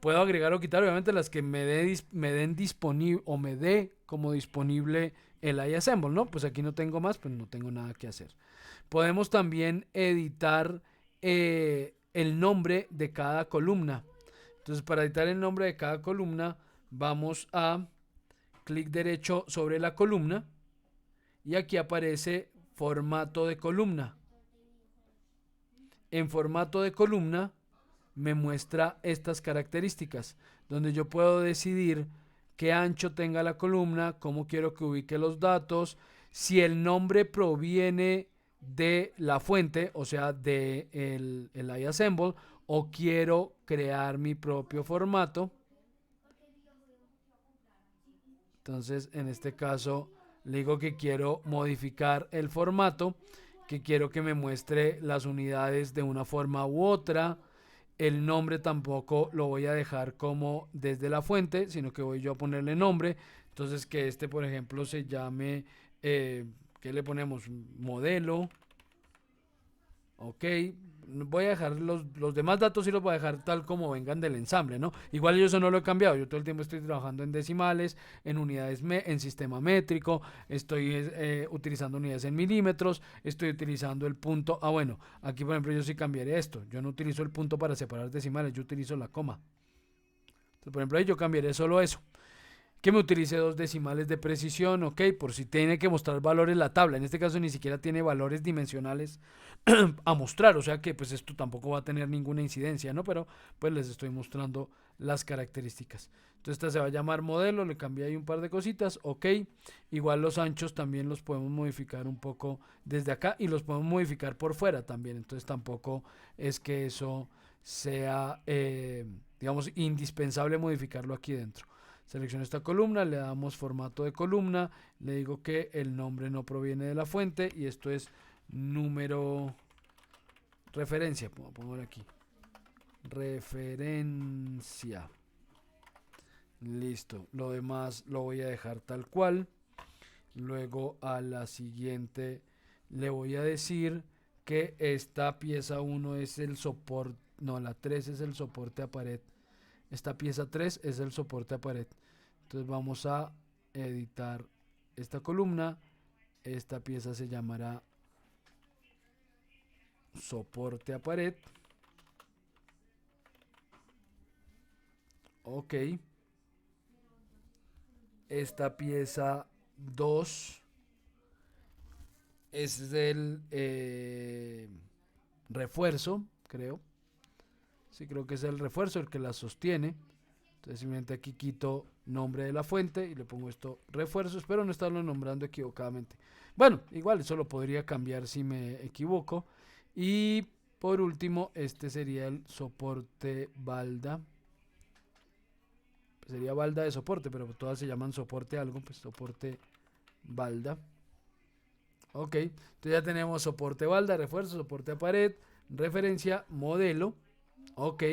Speaker 1: Puedo agregar o quitar obviamente las que me den disponible o me dé como disponible el iAssemble, ¿no? Pues aquí no tengo más, pues no tengo nada que hacer. Podemos también editar el nombre de cada columna. Entonces para editar el nombre de cada columna vamos a clic derecho sobre la columna y aquí aparece formato de columna. En formato de columna me muestra estas características, donde yo puedo decidir qué ancho tenga la columna, cómo quiero que ubique los datos, si el nombre proviene de la fuente, o sea, de el iAssemble, o quiero crear mi propio formato. Entonces, en este caso, le digo que quiero modificar el formato, que quiero que me muestre las unidades de una forma u otra. El nombre tampoco lo voy a dejar como desde la fuente, sino que voy yo a ponerle nombre. Entonces que este, por ejemplo, se llame, ¿qué le ponemos? Modelo. Ok, voy a dejar los demás datos y los voy a dejar tal como vengan del ensamble, ¿no? Igual yo eso no lo he cambiado, yo todo el tiempo estoy trabajando en decimales, en unidades, en sistema métrico, estoy utilizando unidades en milímetros, estoy utilizando el punto, bueno, aquí por ejemplo yo sí cambiaré esto, yo no utilizo el punto para separar decimales, yo utilizo la coma. Entonces, por ejemplo, ahí yo cambiaré solo eso. Que me utilice dos decimales de precisión, ok, por si tiene que mostrar valores la tabla. En este caso ni siquiera tiene valores dimensionales a mostrar, o sea que pues esto tampoco va a tener ninguna incidencia, ¿no? Pero pues les estoy mostrando las características. Entonces esta se va a llamar modelo, le cambié ahí un par de cositas, ok. Igual los anchos también los podemos modificar un poco desde acá y los podemos modificar por fuera también. Entonces tampoco es que eso sea, digamos, indispensable modificarlo aquí dentro. Selecciono esta columna, le damos formato de columna, le digo que el nombre no proviene de la fuente y esto es número referencia, pongo aquí, referencia. Listo, lo demás lo voy a dejar tal cual. Luego a la siguiente le voy a decir que esta pieza 1 es el soporte, no, la 3 es el soporte a pared. Esta pieza 3 es el soporte a pared. Entonces vamos a editar esta columna. Esta pieza se llamará soporte a pared. Ok. Esta pieza 2 es del refuerzo, creo. Sí, creo que es el refuerzo el que la sostiene. Entonces simplemente aquí quito nombre de la fuente y le pongo esto refuerzo. Espero no estarlo nombrando equivocadamente. Bueno, igual eso lo podría cambiar si me equivoco. Y por último, este sería el soporte balda. Sería balda de soporte, pero todas se llaman soporte algo, pues soporte balda. Ok, entonces ya tenemos soporte balda, refuerzo, soporte a pared, referencia, modelo. Ok.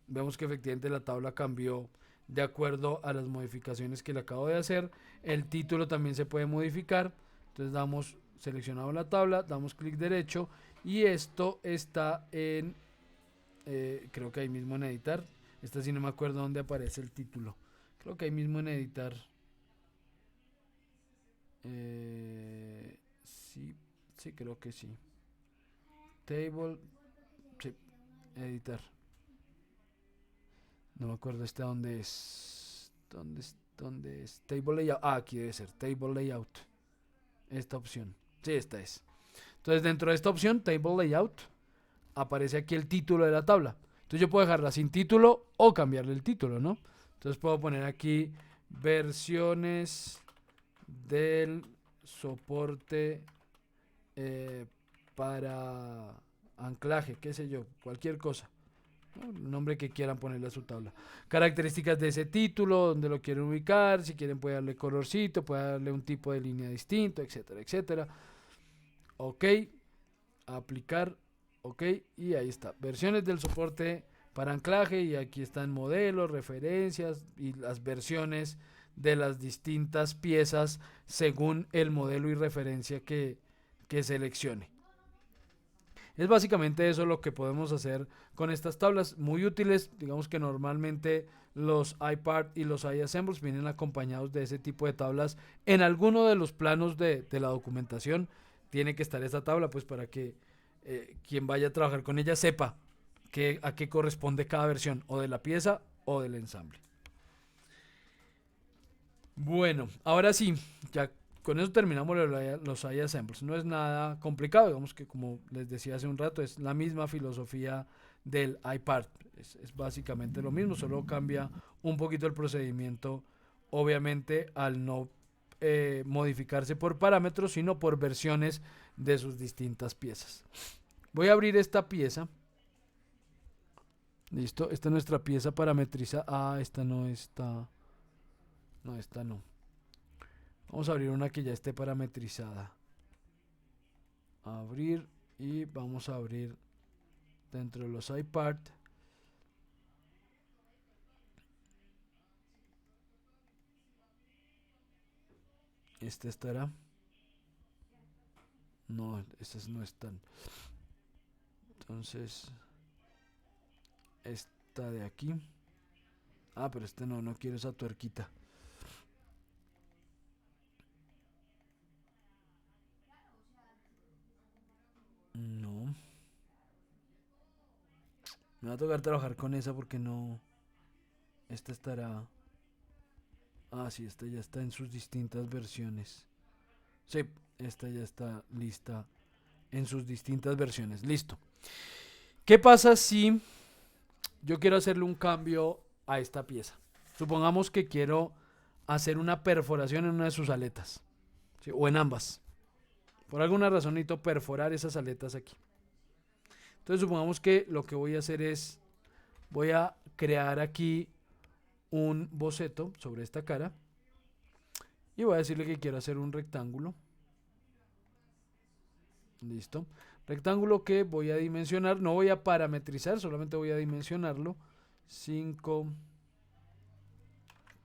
Speaker 1: Vemos que efectivamente la tabla cambió de acuerdo a las modificaciones que le acabo de hacer. El título también se puede modificar. Entonces damos seleccionado la tabla, damos clic derecho y esto está en, creo que ahí mismo en editar. Esta sí no me acuerdo dónde aparece el título. Creo que ahí mismo en editar. Sí, sí, creo que sí. Table, sí, editar. No me acuerdo dónde es. ¿Dónde está? ¿Dónde es? Table Layout. Ah, aquí debe ser. Table Layout. Esta opción. Sí, esta es. Entonces, dentro de esta opción, Table Layout, aparece aquí el título de la tabla. Entonces, yo puedo dejarla sin título o cambiarle el título, ¿no? Entonces, puedo poner aquí versiones del soporte para anclaje, qué sé yo, cualquier cosa, ¿no? El nombre que quieran ponerle a su tabla. Características de ese título, donde lo quieren ubicar, si quieren puede darle colorcito, puede darle un tipo de línea distinto, etcétera, etcétera. Ok, aplicar, ok, y ahí está. Versiones del soporte para anclaje y aquí están modelos, referencias y las versiones de las distintas piezas según el modelo y referencia que seleccione. Es básicamente eso lo que podemos hacer con estas tablas, muy útiles. Digamos que normalmente los iPart y los iAssembles vienen acompañados de ese tipo de tablas. En alguno de los planos de la documentación tiene que estar esta tabla, pues para que quien vaya a trabajar con ella sepa a qué corresponde cada versión, o de la pieza o del ensamble. Bueno, ahora sí, ya con eso terminamos los iAssembles. No es nada complicado, digamos que como les decía hace un rato, es la misma filosofía del iPart. Es básicamente lo mismo, solo cambia un poquito el procedimiento, obviamente al no modificarse por parámetros, sino por versiones de sus distintas piezas. Voy a abrir esta pieza. Listo, esta es nuestra pieza parametrizada. Ah, esta no está. No, esta no. Vamos a abrir una que ya esté parametrizada. Abrir y vamos a abrir dentro de los iPart. Esta estará. No, estas no están. Entonces, esta de aquí. Ah, pero este no quiero esa tuerquita. No. Me va a tocar trabajar con esa porque no. Esta estará. Ah, sí, esta ya está en sus distintas versiones. Sí, esta ya está lista en sus distintas versiones. Listo. ¿Qué pasa si yo quiero hacerle un cambio a esta pieza? Supongamos que quiero hacer una perforación en una de sus aletas, ¿sí? O en ambas. Por alguna razón necesito perforar esas aletas aquí. Entonces supongamos que lo que voy a hacer es, voy a crear aquí un boceto sobre esta cara y voy a decirle que quiero hacer un rectángulo. Listo. Rectángulo que voy a dimensionar, no voy a parametrizar, solamente voy a dimensionarlo. 5,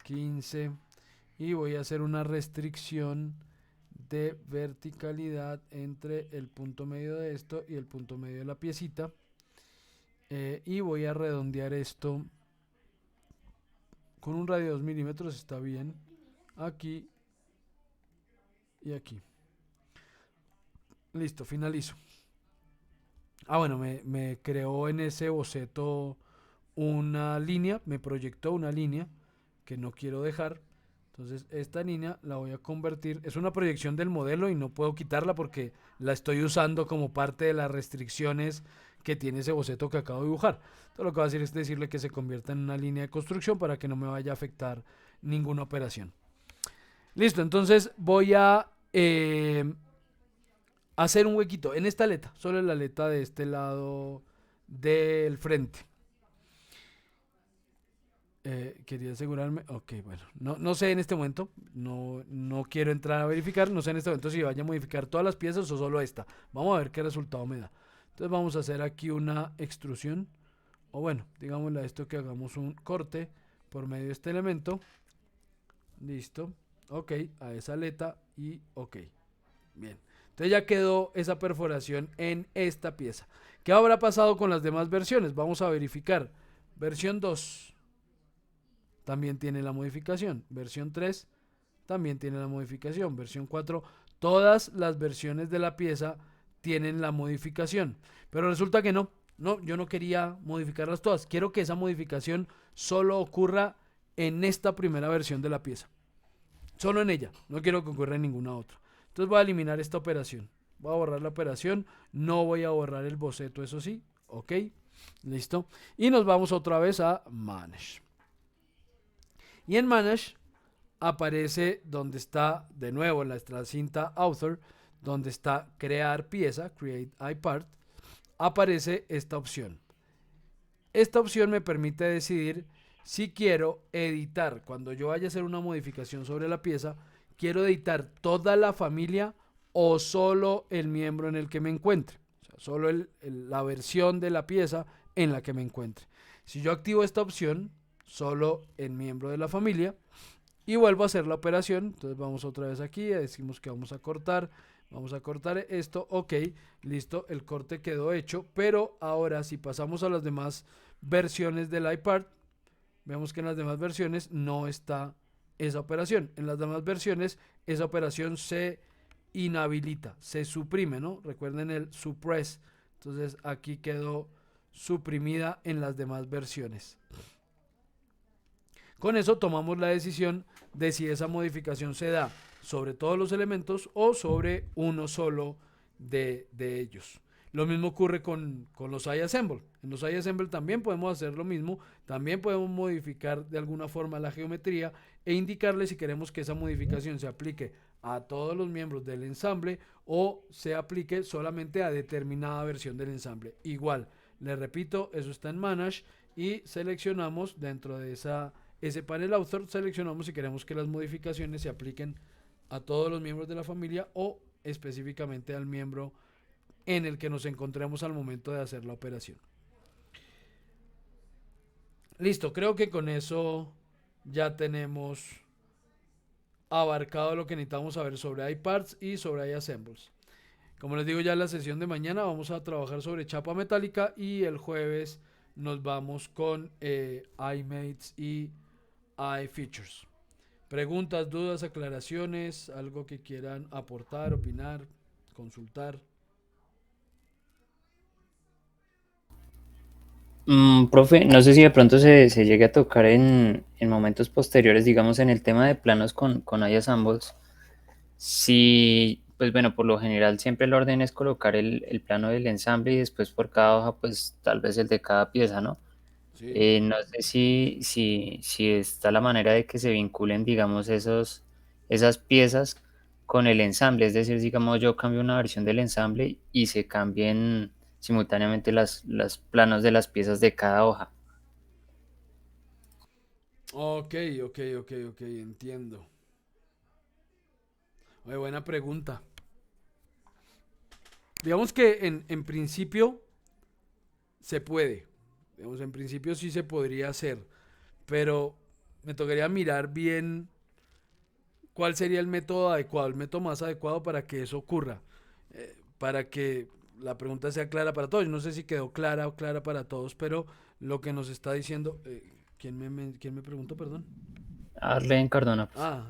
Speaker 1: 15 y voy a hacer una restricción de verticalidad entre el punto medio de esto y el punto medio de la piecita. Y voy a redondear esto con un radio de 2 milímetros, está bien. Aquí y aquí. Listo, finalizo. Ah, bueno, me creó en ese boceto una línea, me proyectó una línea que no quiero dejar. Entonces esta línea la voy a convertir, es una proyección del modelo y no puedo quitarla porque la estoy usando como parte de las restricciones que tiene ese boceto que acabo de dibujar. Entonces lo que voy a hacer es decirle que se convierta en una línea de construcción para que no me vaya a afectar ninguna operación. Listo, entonces voy a hacer un huequito en esta aleta, solo en la aleta de este lado del frente. Quería asegurarme, ok, bueno, no sé en este momento, no quiero entrar a verificar, no sé en este momento si vaya a modificar todas las piezas o solo esta. Vamos a ver qué resultado me da. Entonces vamos a hacer aquí una extrusión, o bueno, digámosle a esto que hagamos un corte por medio de este elemento. Listo, ok, a esa aleta y ok, bien. Entonces ya quedó esa perforación en esta pieza. ¿Qué habrá pasado con las demás versiones? Vamos a verificar. Versión 2 también tiene la modificación. Versión 3 también tiene la modificación. Versión 4, todas las versiones de la pieza tienen la modificación. Pero resulta que no, yo no quería modificarlas todas. Quiero que esa modificación solo ocurra en esta primera versión de la pieza. Solo en ella, no quiero que ocurra en ninguna otra. Entonces voy a eliminar esta operación. Voy a borrar la operación, no voy a borrar el boceto, eso sí. Ok, listo. Y nos vamos otra vez a Manage. Y en Manage aparece donde está, de nuevo, en la cinta Author, donde está Crear pieza, Create iPart, aparece esta opción. Esta opción me permite decidir si quiero editar, cuando yo vaya a hacer una modificación sobre la pieza, quiero editar toda la familia o solo el miembro en el que me encuentre. O sea, solo la versión de la pieza en la que me encuentre. Si yo activo esta opción, solo el miembro de la familia, y vuelvo a hacer la operación. Entonces vamos otra vez aquí, decimos que vamos a cortar esto, ok, listo, el corte quedó hecho, pero ahora si pasamos a las demás versiones del iPad, vemos que en las demás versiones no está esa operación. En las demás versiones esa operación se inhabilita, se suprime, ¿no? Recuerden el suppress. Entonces aquí quedó suprimida en las demás versiones. Con eso tomamos la decisión de si esa modificación se da sobre todos los elementos o sobre uno solo de ellos. Lo mismo ocurre con los iAssemble. En los iAssemble también podemos hacer lo mismo. También podemos modificar de alguna forma la geometría e indicarle si queremos que esa modificación se aplique a todos los miembros del ensamble o se aplique solamente a determinada versión del ensamble. Igual, les repito, eso está en Manage y seleccionamos dentro de ese panel Author, seleccionamos si queremos que las modificaciones se apliquen a todos los miembros de la familia o específicamente al miembro en el que nos encontremos al momento de hacer la operación. Listo, creo que con eso ya tenemos abarcado lo que necesitamos saber sobre iParts y sobre iAssembles. Como les digo, ya en la sesión de mañana vamos a trabajar sobre chapa metálica y el jueves nos vamos con iMates y iFeatures. Preguntas, dudas, aclaraciones, algo que quieran aportar, opinar, consultar.
Speaker 3: Profe, no sé si de pronto se llegue a tocar en momentos posteriores, digamos en el tema de planos con iAssembles. Si, pues bueno, por lo general siempre el orden es colocar el plano del ensamble y después por cada hoja, pues tal vez el de cada pieza, ¿no?
Speaker 1: Sí.
Speaker 3: No sé si está la manera de que se vinculen, digamos, esas piezas con el ensamble. Es decir, digamos, yo cambio una versión del ensamble y se cambien simultáneamente las planos de las piezas de cada hoja.
Speaker 1: Ok, ok, entiendo. Oye, buena pregunta. Digamos que en principio se puede. Digamos, en principio sí se podría hacer. Pero me tocaría mirar bien cuál sería el método adecuado, el método más adecuado para que eso ocurra. Para que la pregunta sea clara para todos. No sé si quedó clara o clara para todos, pero lo que nos está diciendo... ¿quién me preguntó, perdón?
Speaker 3: Arlen Cardona, pues.
Speaker 1: Ah,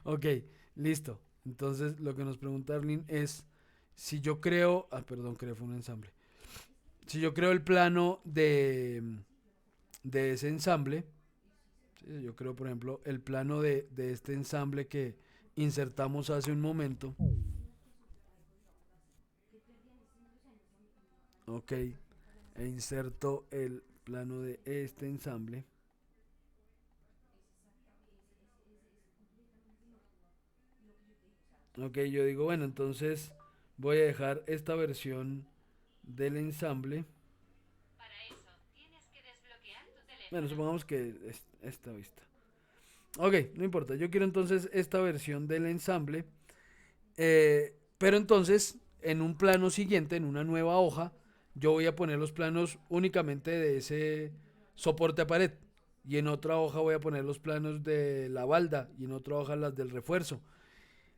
Speaker 1: ok, listo. Entonces lo que nos pregunta Arlene es si yo creo... Ah, perdón, creo fue un ensamble. Si yo creo el plano de ese ensamble, ¿sí? Yo creo, por ejemplo, el plano de este ensamble que insertamos hace un momento. Ok, e inserto el plano de este ensamble. Ok, yo digo, bueno, entonces voy a dejar esta versión del ensamble. Bueno, supongamos que es esta vista. Ok, no importa. Yo quiero entonces esta versión del ensamble. Pero entonces, en un plano siguiente, en una nueva hoja, yo voy a poner los planos únicamente de ese soporte a pared. Y en otra hoja voy a poner los planos de la balda. Y en otra hoja las del refuerzo.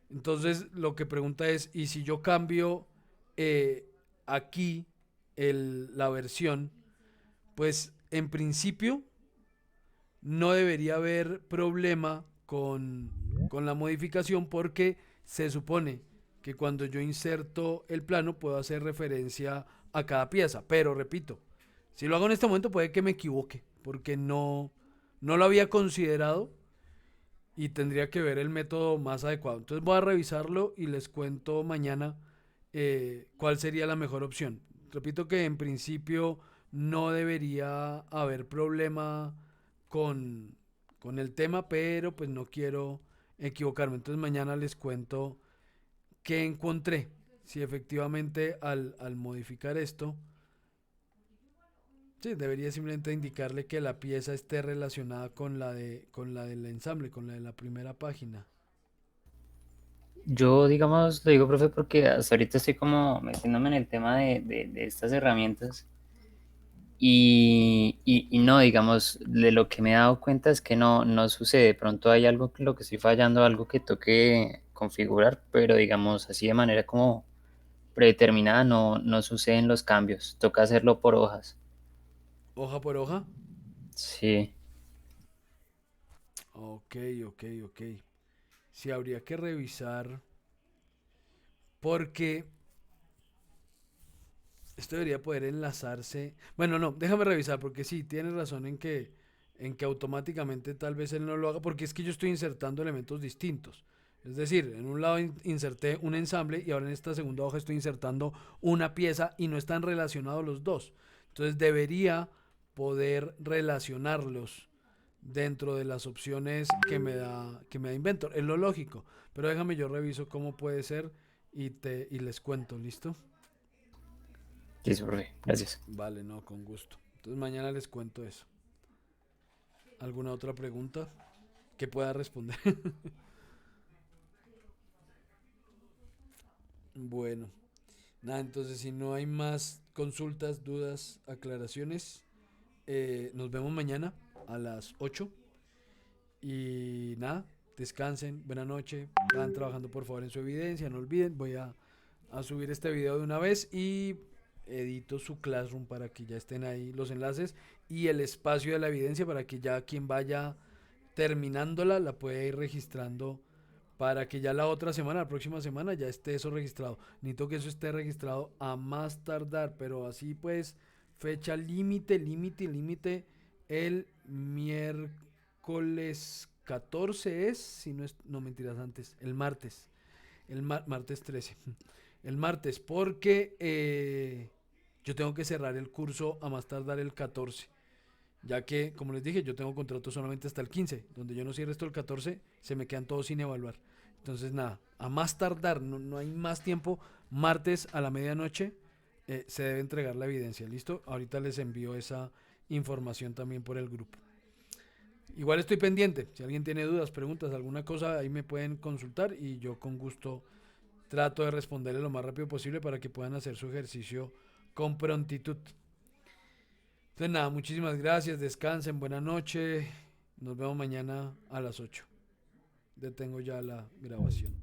Speaker 1: Entonces, lo que pregunta es, ¿y si yo cambio aquí la versión? Pues en principio no debería haber problema con la modificación porque se supone que cuando yo inserto el plano puedo hacer referencia a cada pieza. Pero repito, si lo hago en este momento puede que me equivoque porque No lo había considerado y tendría que ver el método más adecuado. Entonces voy a revisarlo y les cuento mañana cuál sería la mejor opción. Repito que en principio no debería haber problema con, con el tema, pero pues no quiero equivocarme. Entonces mañana les cuento qué encontré. Si efectivamente al modificar esto, sí, debería simplemente indicarle que la pieza esté relacionada con la del ensamble, con la de la primera página.
Speaker 3: Yo, digamos, lo digo, profe, porque hasta ahorita estoy como metiéndome en el tema de estas herramientas y no, digamos, de lo que me he dado cuenta es que no sucede. De pronto hay algo que lo que estoy fallando, algo que toque configurar, pero digamos, así de manera como predeterminada no suceden los cambios. Toca hacerlo por hojas.
Speaker 1: Hoja por hoja.
Speaker 3: Sí.
Speaker 1: Ok, ok, ok. Sí, habría que revisar porque esto debería poder enlazarse. Bueno, no, déjame revisar porque sí, tienes razón en que automáticamente tal vez él no lo haga porque es que yo estoy insertando elementos distintos. Es decir, en un lado inserté un ensamble y ahora en esta segunda hoja estoy insertando una pieza y no están relacionados los dos. Entonces debería poder relacionarlos dentro de las opciones que me da Inventor. Es lo lógico, pero déjame yo reviso cómo puede ser y les cuento, ¿listo?
Speaker 3: Listo, profe. Gracias.
Speaker 1: Vale, no, con gusto. Entonces mañana les cuento eso. ¿Alguna otra pregunta que pueda responder? Bueno, nada, entonces si no hay más consultas, dudas, aclaraciones, nos vemos mañana a las 8. Y nada, descansen, buena noche, van trabajando por favor en su evidencia, no olviden, voy a subir este video de una vez y edito su Classroom para que ya estén ahí los enlaces y el espacio de la evidencia para que ya quien vaya terminándola la pueda ir registrando para que ya la otra semana, la próxima semana ya esté eso registrado. Necesito que eso esté registrado a más tardar, pero así pues fecha límite, límite, límite el miércoles 14 es, si no es, no mentiras antes, el martes, martes 13. El martes, porque yo tengo que cerrar el curso a más tardar el 14, ya que, como les dije, yo tengo contrato solamente hasta el 15, donde yo no cierre esto el 14, se me quedan todos sin evaluar. Entonces, nada, a más tardar, no hay más tiempo, martes a la medianoche se debe entregar la evidencia, ¿listo? Ahorita les envío esa información también por el grupo. Igual estoy pendiente, si alguien tiene dudas, preguntas, alguna cosa, ahí me pueden consultar y yo con gusto trato de responderle lo más rápido posible para que puedan hacer su ejercicio con prontitud. Entonces nada, muchísimas gracias, descansen, buena noche, nos vemos mañana a las 8. Detengo ya la grabación.